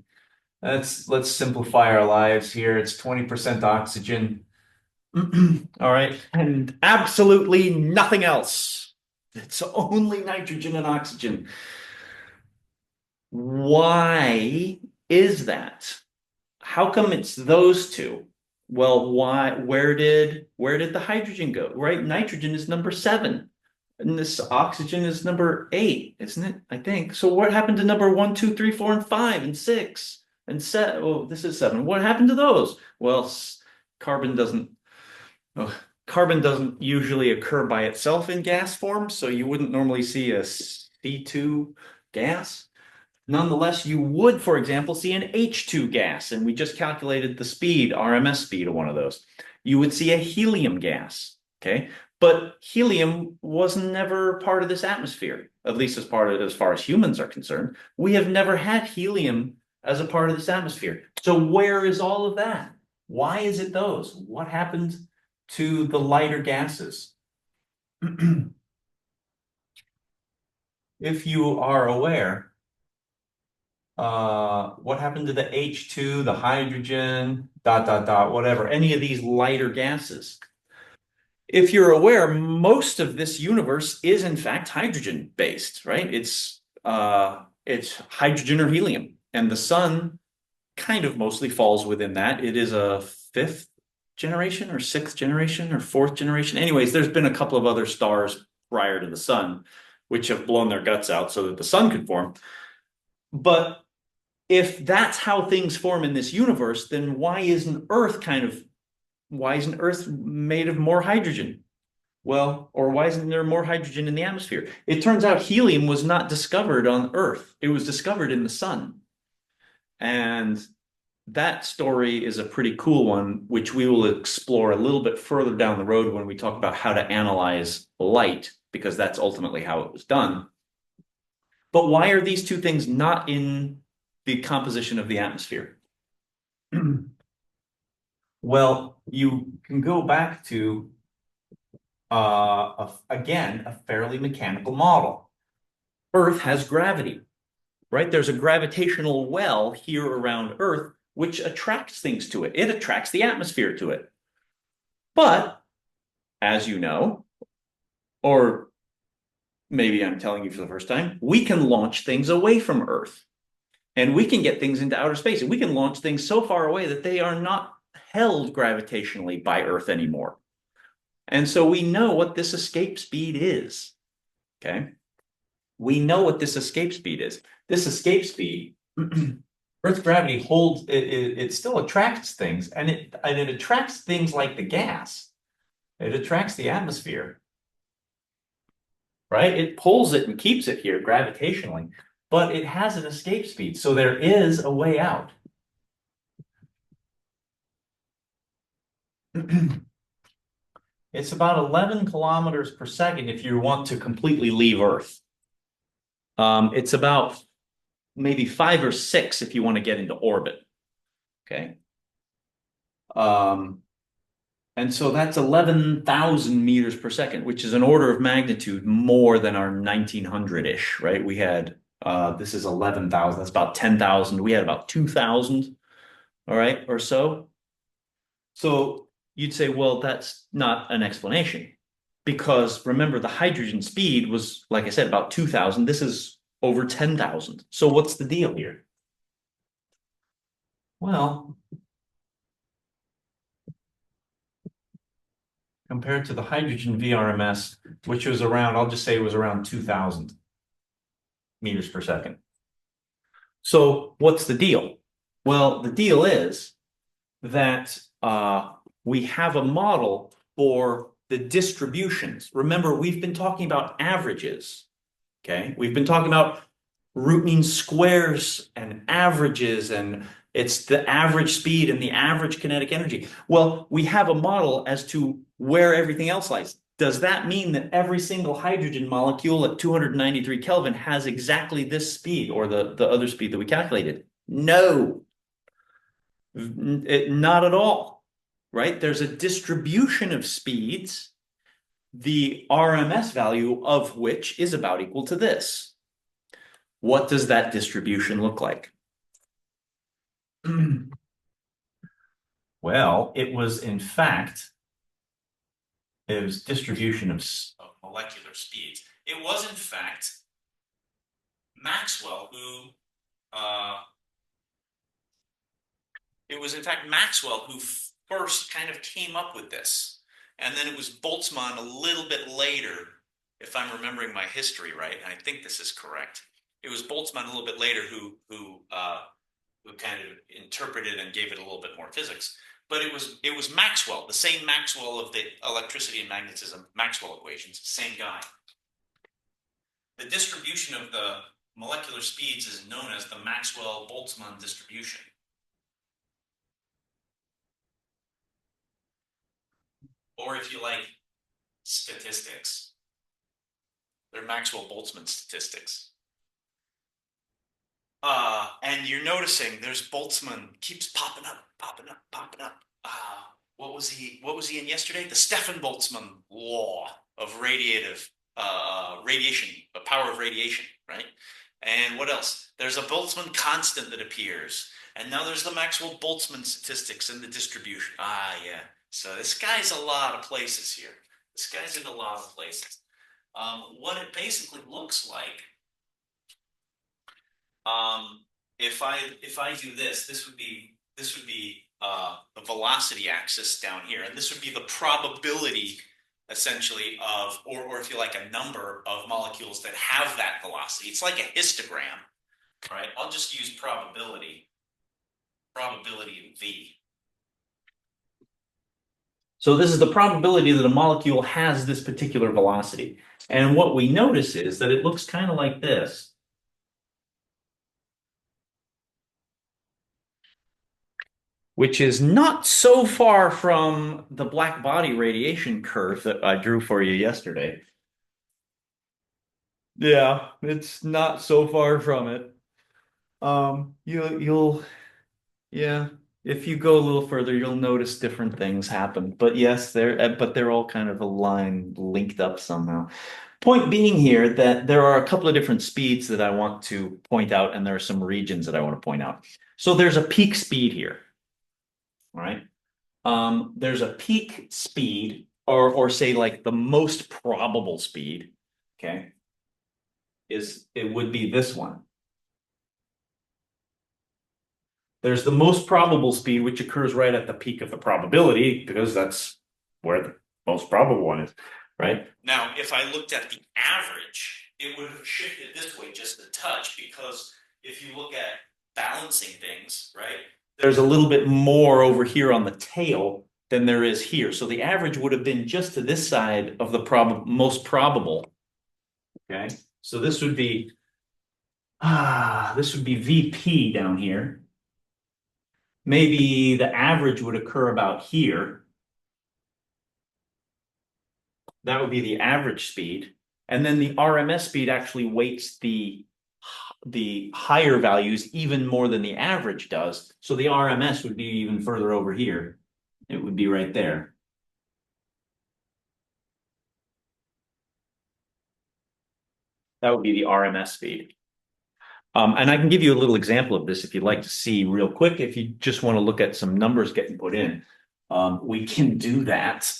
Speaker 1: Let's simplify our lives here. It's 20% oxygen. All right. And absolutely nothing else. It's only nitrogen and oxygen. Why is that? How come it's those two? Well, why? Where did the hydrogen go? Right? Nitrogen is number 7. And this oxygen is number 8, isn't it? I think. So what happened to number 1, 2, 3, 4, and 5, and 6, and 7? Oh, this is 7. What happened to those? Well, carbon doesn't usually occur by itself in gas form, so you wouldn't normally see a C2 gas. Nonetheless, you would, for example, see an H2 gas, and we just calculated the speed, RMS speed of one of those. You would see a helium gas, okay? But helium was never part of this atmosphere, at least as far as humans are concerned. We have never had helium as a part of this atmosphere. So where is all of that? Why is it those? What happened to the lighter gases? If you are aware, what happened to the H2, the hydrogen, whatever, any of these lighter gases? If you're aware, most of this universe is in fact hydrogen based, right? It's hydrogen or helium, and the sun kind of mostly falls within that. It is a 5th generation or 6th generation or 4th generation. Anyways, there's been a couple of other stars prior to the sun which have blown their guts out so that the sun could form. But if that's how things form in this universe, then why isn't Earth made of more hydrogen? Well, or why isn't there more hydrogen in the atmosphere? It turns out helium was not discovered on Earth. It was discovered in the sun. And that story is a pretty cool one, which we will explore a little bit further down the road when we talk about how to analyze light, because that's ultimately how it was done. But why are these two things not in the composition of the atmosphere? Well, you can go back to, again, a fairly mechanical model. Earth has gravity, right? There's a gravitational well here around Earth, which attracts things to it. It attracts the atmosphere to it. But, as you know, or maybe I'm telling you for the first time, we can launch things away from Earth and we can get things into outer space. And we can launch things so far away that they are not held gravitationally by Earth anymore. And so we know what this escape speed is. Okay. We know what this escape speed is. This escape speed, Earth's gravity holds it still attracts things, and it attracts things like the gas. It attracts the atmosphere, right? It pulls it and keeps it here gravitationally, but it has an escape speed, so there is a way out. It's about 11 kilometers per second if you want to completely leave Earth. It's about maybe 5 or 6 if you want to get into orbit. Okay. And so that's 11,000 meters per second, which is an order of magnitude more than our 1900-ish, right? We had, this is 11,000, that's about 10,000. We had about 2,000, all right, or so. So you'd say, well, that's not an explanation because remember the hydrogen speed was, like I said, about 2,000. This is over 10,000. So what's the deal here? Well, compared to the hydrogen VRMS, which was around, I'll just say it was around 2,000 meters per second. So what's the deal? Well, the deal is that we have a model for the distributions. Remember, we've been talking about averages, okay? We've been talking about root mean squares and averages, and it's the average speed and the average kinetic energy. Well, we have a model as to where everything else lies. Does that mean that every single hydrogen molecule at 293 Kelvin has exactly this speed or the other speed that we calculated? No, not at all, right? There's a distribution of speeds, the RMS value of which is about equal to this. What does that distribution look like? Well, it was in fact, it was distribution of molecular speeds. It was in fact Maxwell who, first kind of came up with this. And then it was Boltzmann a little bit later, if I'm remembering my history right, and I think this is correct. It was Boltzmann a little bit later who kind of interpreted and gave it a little bit more physics. But it was Maxwell, the same Maxwell of the electricity and magnetism Maxwell equations, same guy. The distribution of the molecular speeds is known as the Maxwell-Boltzmann distribution. Or if you like, statistics. They're Maxwell-Boltzmann statistics. And you're noticing there's Boltzmann keeps popping up, popping up, popping up. What was he in yesterday? The Stefan-Boltzmann law of radiation, the power of radiation, right? And what else? There's a Boltzmann constant that appears. And now there's the Maxwell-Boltzmann statistics and the distribution. Yeah. So this guy's a lot of places here. This guy's in a lot of places. What it basically looks like, if I do this, this would be the velocity axis down here, and this would be the probability, essentially, of, or if you like, a number of molecules that have that velocity. It's like a histogram, right? I'll just use probability of V. So this is the probability that a molecule has this particular velocity. And what we notice is that it looks kind of like this. Which is not so far from the black body radiation curve that I drew for you yesterday. Yeah, it's not so far from it. Yeah, if you go a little further, you'll notice different things happen. But yes, they're all kind of aligned, linked up somehow. Point being here that there are a couple of different speeds that I want to point out, and there are some regions that I want to point out. So there's a peak speed here, all right? There's a peak speed, or say like the most probable speed, okay? it would be this one. There's the most probable speed, which occurs right at the peak of the probability, because that's where the most probable one is, right? Now, if I looked at the average, it would have shifted this way just a touch, because if you look at balancing things, right, there's a little bit more over here on the tail than there is here. So the average would have been just to this side of the most probable. Okay, so this would be VP down here. Maybe the average would occur about here. That would be the average speed. And then the RMS speed actually weights the higher values even more than the average does. So the RMS would be even further over here. It would be right there. That would be the RMS speed. And I can give you a little example of this if you'd like to see real quick. If you just want to look at some numbers getting put in, we can do that.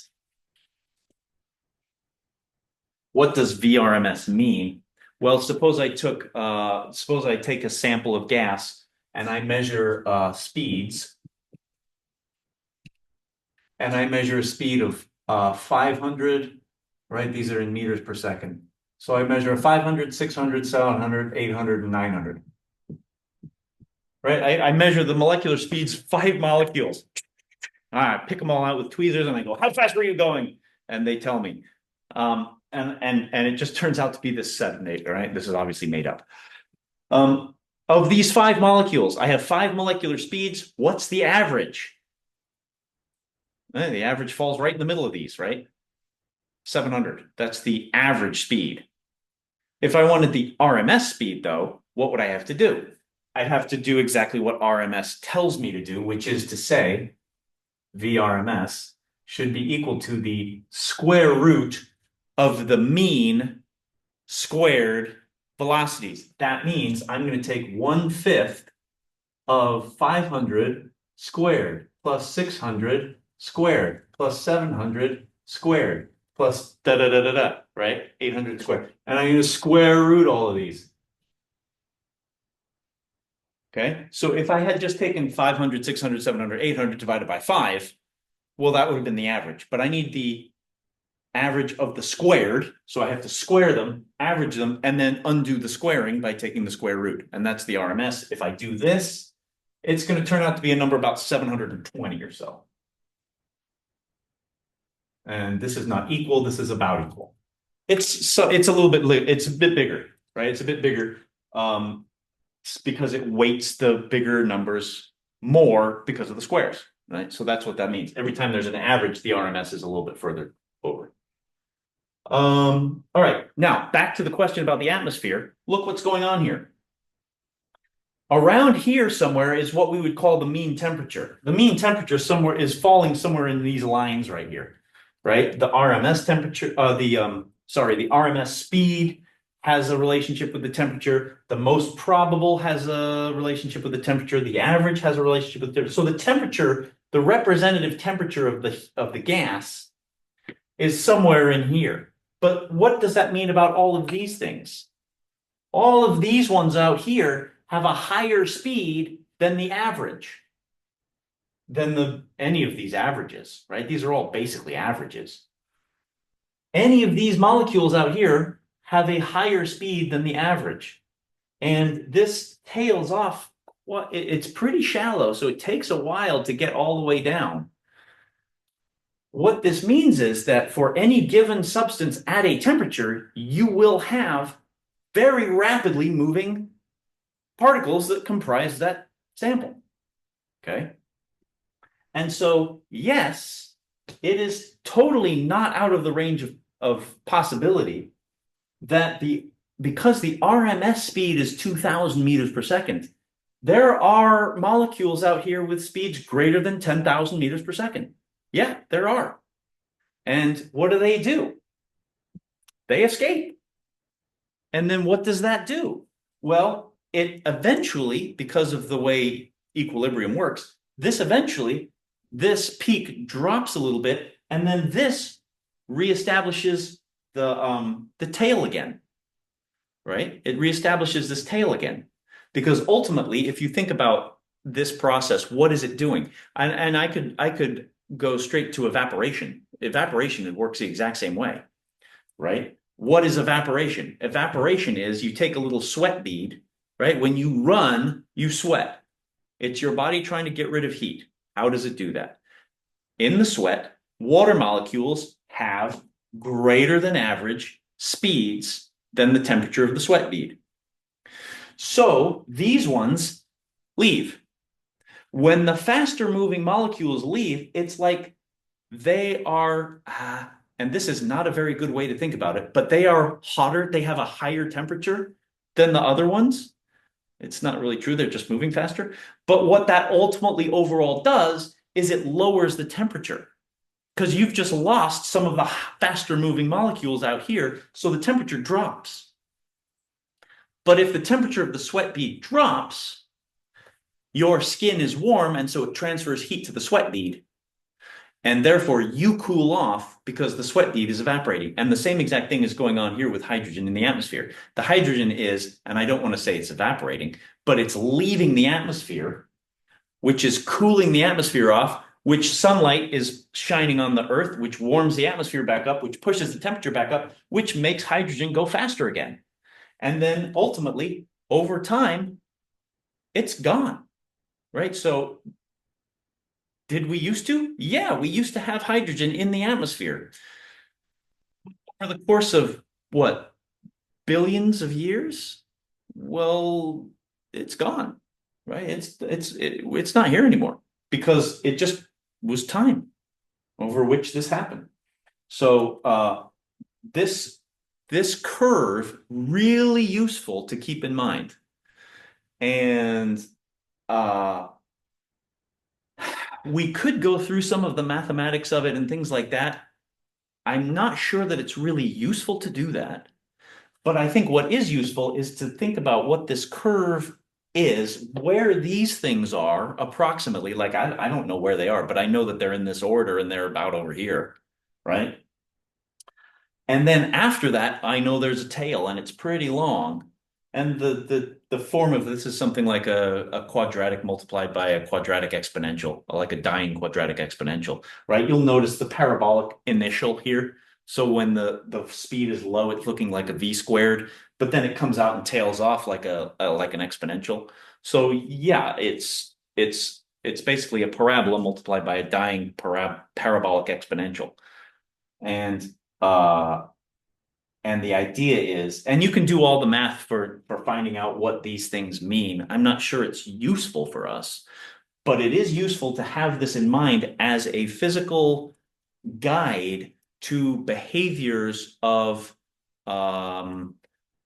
Speaker 1: What does VRMS mean? Well, suppose I take a sample of gas and I measure speeds, and I measure a speed of 500, right? These are in meters per second. So I measure 500, 600, 700, 800, and 900. Right? I measure the molecular speeds, 5 molecules. I pick them all out with tweezers and I go, how fast were you going? And they tell me. And it just turns out to be this 7, 8, right? This is obviously made up. Of these 5 molecules, I have 5 molecular speeds. What's the average? The average falls right in the middle of these, right? 700. That's the average speed. If I wanted the RMS speed, though, what would I have to do? I have to do exactly what RMS tells me to do, which is to say VRMS should be equal to the square root of the mean squared velocities. That means I'm going to take 1/5 of 500 squared plus 600 squared plus 700 squared plus da-da-da-da-da, right? 800 squared. And I'm going to square root all of these. Okay, so if I had just taken 500, 600, 700, 800 divided by 5, well, that would have been the average. But I need the average of the squared, so I have to square them, average them, and then undo the squaring by taking the square root. And that's the RMS. If I do this, it's going to turn out to be a number about 720 or so. And this is not equal, this is about equal. It's a bit bigger, right? It's a bit bigger. Because it weights the bigger numbers more because of the squares, right? So that's what that means. Every time there's an average, the RMS is a little bit further over. All right, now back to the question about the atmosphere. Look what's going on here. Around here somewhere is what we would call the mean temperature. The mean temperature somewhere is falling somewhere in these lines right here, right? The RMS temperature, the RMS speed has a relationship with the temperature. The most probable has a relationship with the temperature. The average has a relationship with the temperature. So the temperature, the representative temperature of the gas is somewhere in here. But what does that mean about all of these things? All of these ones out here have a higher speed than the average, than any of these averages, right? These are all basically averages. Any of these molecules out here have a higher speed than the average. And this tails off, it's pretty shallow, so it takes a while to get all the way down. What this means is that for any given substance at a temperature, you will have very rapidly moving particles that comprise that sample, okay? And so, yes, it is totally not out of the range of possibility that because the RMS speed is 2,000 meters per second, there are molecules out here with speeds greater than 10,000 meters per second. Yeah, there are. And what do? They escape. And then what does that do? Well, it eventually, because of the way equilibrium works, this peak drops a little bit, and then this reestablishes the tail again, right? It reestablishes this tail again. Because ultimately, if you think about this process, what is it doing? And I could go straight to evaporation. Evaporation, it works the exact same way, right? What is evaporation? Evaporation is you take a little sweat bead, right? When you run, you sweat. It's your body trying to get rid of heat. How does it do that? In the sweat, water molecules have greater than average speeds than the temperature of the sweat bead. So these ones leave. When the faster moving molecules leave, it's like they are, and this is not a very good way to think about it, but they are hotter. They have a higher temperature than the other ones. It's not really true. They're just moving faster. But what that ultimately overall does is it lowers the temperature because you've just lost some of the faster moving molecules out here. So the temperature drops. But if the temperature of the sweat bead drops, your skin is warm, and so it transfers heat to the sweat bead. And therefore, you cool off because the sweat bead is evaporating. And the same exact thing is going on here with hydrogen in the atmosphere. The hydrogen is, and I don't want to say it's evaporating, but it's leaving the atmosphere, which is cooling the atmosphere off, which sunlight is shining on the earth, which warms the atmosphere back up, which pushes the temperature back up, which makes hydrogen go faster again. And then ultimately, over time, it's gone, right? So did we used to? Yeah, we used to have hydrogen in the atmosphere. For the course of what, billions of years? Well, it's gone, right? It's not here anymore because it just was time over which this happened. So this this curve really useful to keep in mind. And we could go through some of the mathematics of it and things like that. I'm not sure that it's really useful to do that. But I think what is useful is to think about what this curve is, where these things are approximately. Like, I don't know where they are, but I know that they're in this order and they're about over here, right? And then after that, I know there's a tail and it's pretty long. And the form of this is something like a quadratic multiplied by a quadratic exponential, like a dying quadratic exponential, right? You'll notice the parabolic initial here. So when the speed is low, it's looking like a v squared, but then it comes out and tails off like like an exponential. So yeah, it's basically a parabola multiplied by a dying parabolic exponential. And uh and the idea is, and you can do all the math for finding out what these things mean. I'm not sure it's useful for us, but it is useful to have this in mind as a physical guide to behaviors of um,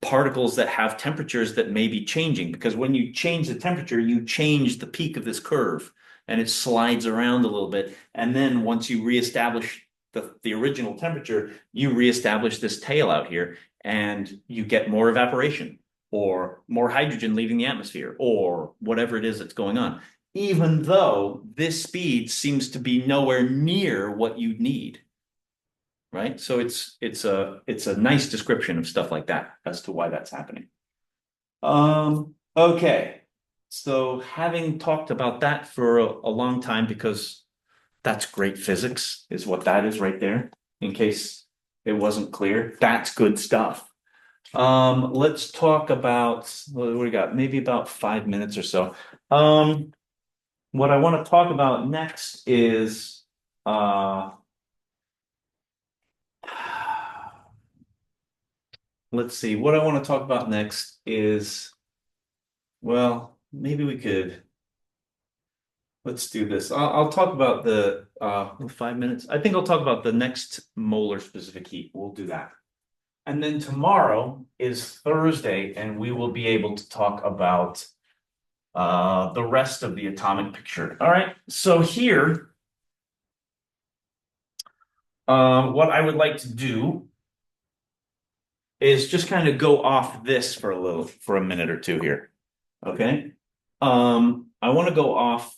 Speaker 1: particles that have temperatures that may be changing. Because when you change the temperature, you change the peak of this curve and it slides around a little bit. And then once you reestablish the original temperature, you reestablish this tail out here and you get more evaporation or more hydrogen leaving the atmosphere or whatever it is that's going on, even though this speed seems to be nowhere near what you need. Right. So it's a nice description of stuff like that as to why that's happening. Okay. So having talked about that for a long time, because that's great physics, is what that is right there. In case it wasn't clear, that's good stuff. Let's talk about what do we got? Maybe about 5 minutes or so. What I want to talk about next is let's see. What I want to talk about next is, well, maybe we could. Let's do this. I'll talk about the 5 minutes. I think I'll talk about the next molar specific heat. We'll do that. And then tomorrow is Thursday, and we will be able to talk about the rest of the atomic picture. All right. So here, what I would like to do is just kind of go off this for a minute or two here. Okay. I want to go off.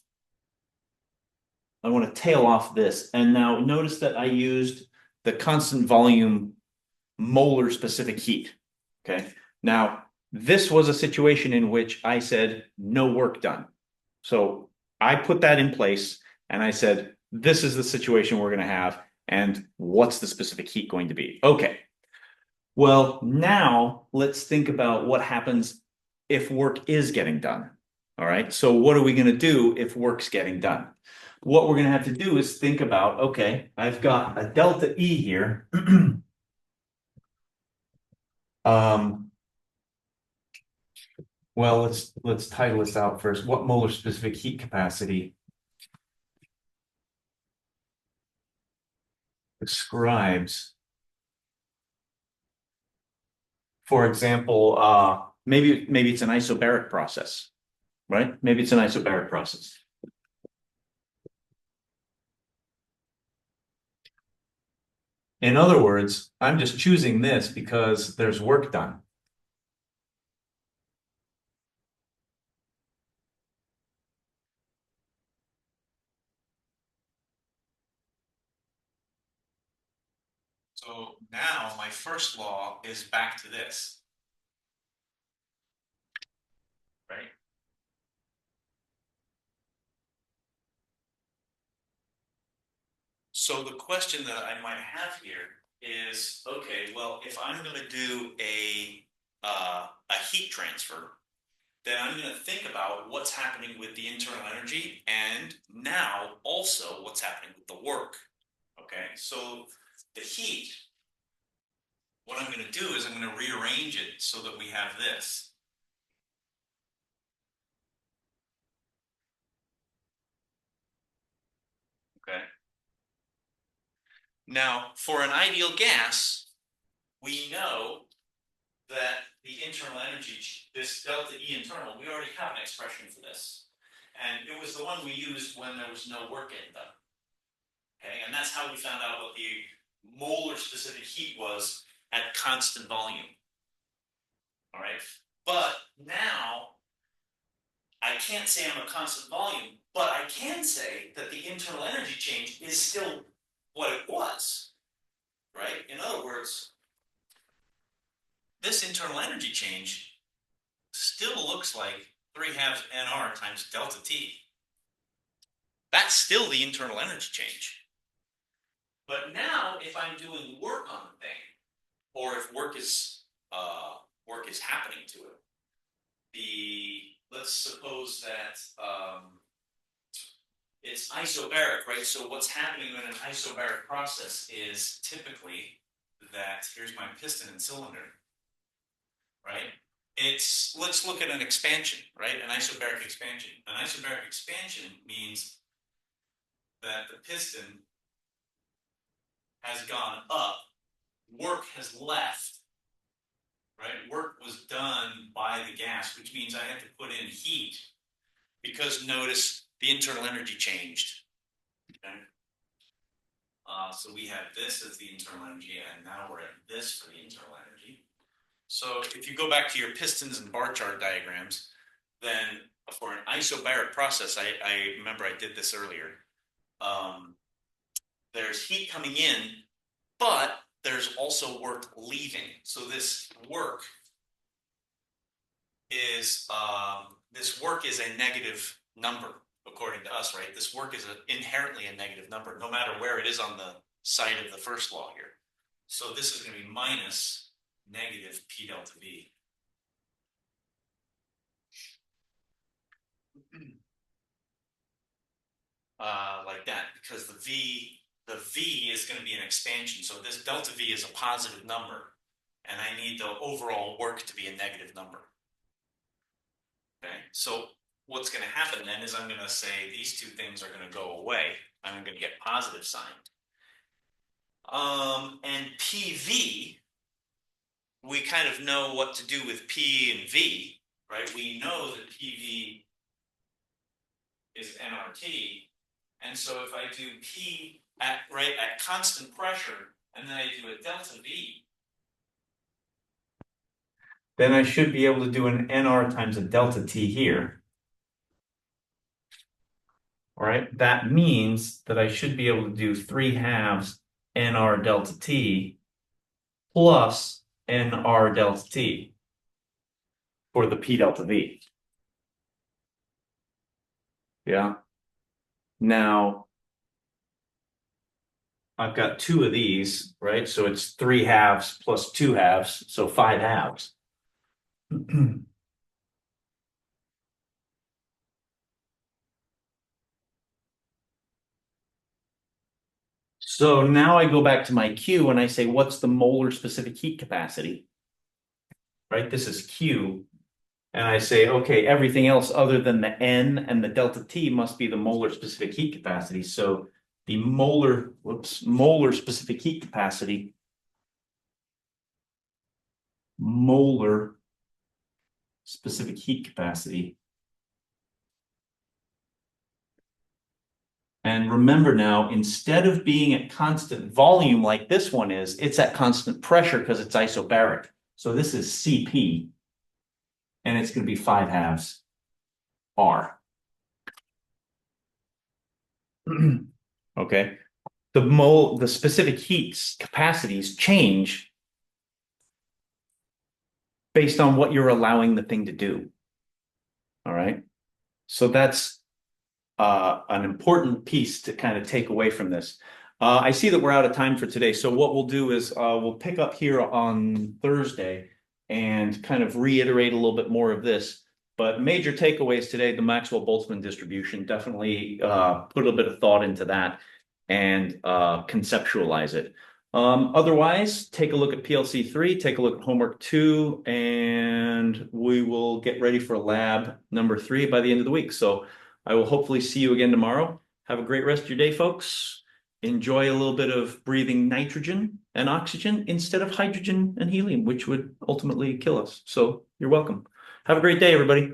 Speaker 1: I want to tail off this. And now notice that I used the constant volume molar specific heat. Okay. Now, this was a situation in which I said no work done. So I put that in place and I said, this is the situation we're going to have. And what's the specific heat going to be? Okay. Well, now let's think about what happens if work is getting done. All right. So what are we going to do if work's getting done? What we're going to have to do is think about, okay, I've got a delta E here. um, well, let's title this out first. What molar specific heat capacity describes, for example, maybe it's an isobaric process, right? Maybe it's an isobaric process. In other words, I'm just choosing this because there's work done. So now my first law is back to this, right? So the question that I might have here is, okay, well, if I'm going to do a heat transfer, then I'm going to think about what's happening with the internal energy and now also what's happening with the work. Okay, so the heat, what I'm going to do is I'm going to rearrange it so that we have this. Okay. Now, for an ideal gas, we know that the internal energy, this delta E internal, we already have an expression for this. And it was the one we used when there was no work getting done. Okay, and that's how we found out what the molar specific heat was at constant volume. All right, but now I can't say I'm a constant volume, but I can say that the internal energy change is still what it was, right? In other words, this internal energy change still looks like 3/2 nr times delta T. That's still the internal energy change. But now, if I'm doing work on the thing, or if work is happening to it, let's suppose that it's isobaric, right? So what's happening in an isobaric process is typically that here's my piston and cylinder, right? Let's look at an expansion, right? An isobaric expansion. An isobaric expansion means that the piston has gone up, work has left, right? Work was done by the gas, which means I have to put in heat because notice the internal energy changed. Okay? So we have this as the internal energy, and now we're at this for the internal energy. So if you go back to your pistons and bar chart diagrams, then for an isobaric process, I remember I did this earlier. There's heat coming in, but there's also work leaving. So this work is a negative number according to us, right? This work is inherently a negative number, no matter where it is on the side of the first law here. So this is going to be minus negative P delta V. Like that, because the V is going to be an expansion. So this delta V is a positive number, and I need the overall work to be a negative number. Okay, so what's going to happen then is I'm going to say these two things are going to go away. I'm going to get positive sign. And PV, we kind of know what to do with P and V, right? We know that PV is nRT. And so if I do P at constant pressure, and then I do a delta V, then I should be able to do an nR times a delta T here. All right, that means that I should be able to do 3/2 nR delta T plus nR delta T. for the P delta V. Yeah. Now, I've got two of these, right? So it's 3/2 plus 2/2, so 5/2. So now I go back to my Q and I say, what's the molar specific heat capacity? Right? This is Q. And I say, okay, everything else other than the N and the delta T must be the molar specific heat capacity. So the molar specific heat capacity, molar specific heat capacity. And remember now, instead of being at constant volume like this one is, it's at constant pressure because it's isobaric. So this is Cp, and it's going to be 5/2 R. Okay. The specific heat capacities change based on what you're allowing the thing to do. All right. So that's an important piece to kind of take away from this. I see that we're out of time for today. So what we'll do is we'll pick up here on Thursday and kind of reiterate a little bit more of this. But major takeaways today, the Maxwell-Boltzmann distribution, definitely put a bit of thought into that and conceptualize it. Otherwise, take a look at PLC 3, take a look at homework 2, and we will get ready for lab number 3 by the end of the week. So I will hopefully see you again tomorrow. Have a great rest of your day, folks. Enjoy a little bit of breathing nitrogen and oxygen instead of hydrogen and helium, which would ultimately kill us. So you're welcome. Have a great day, everybody.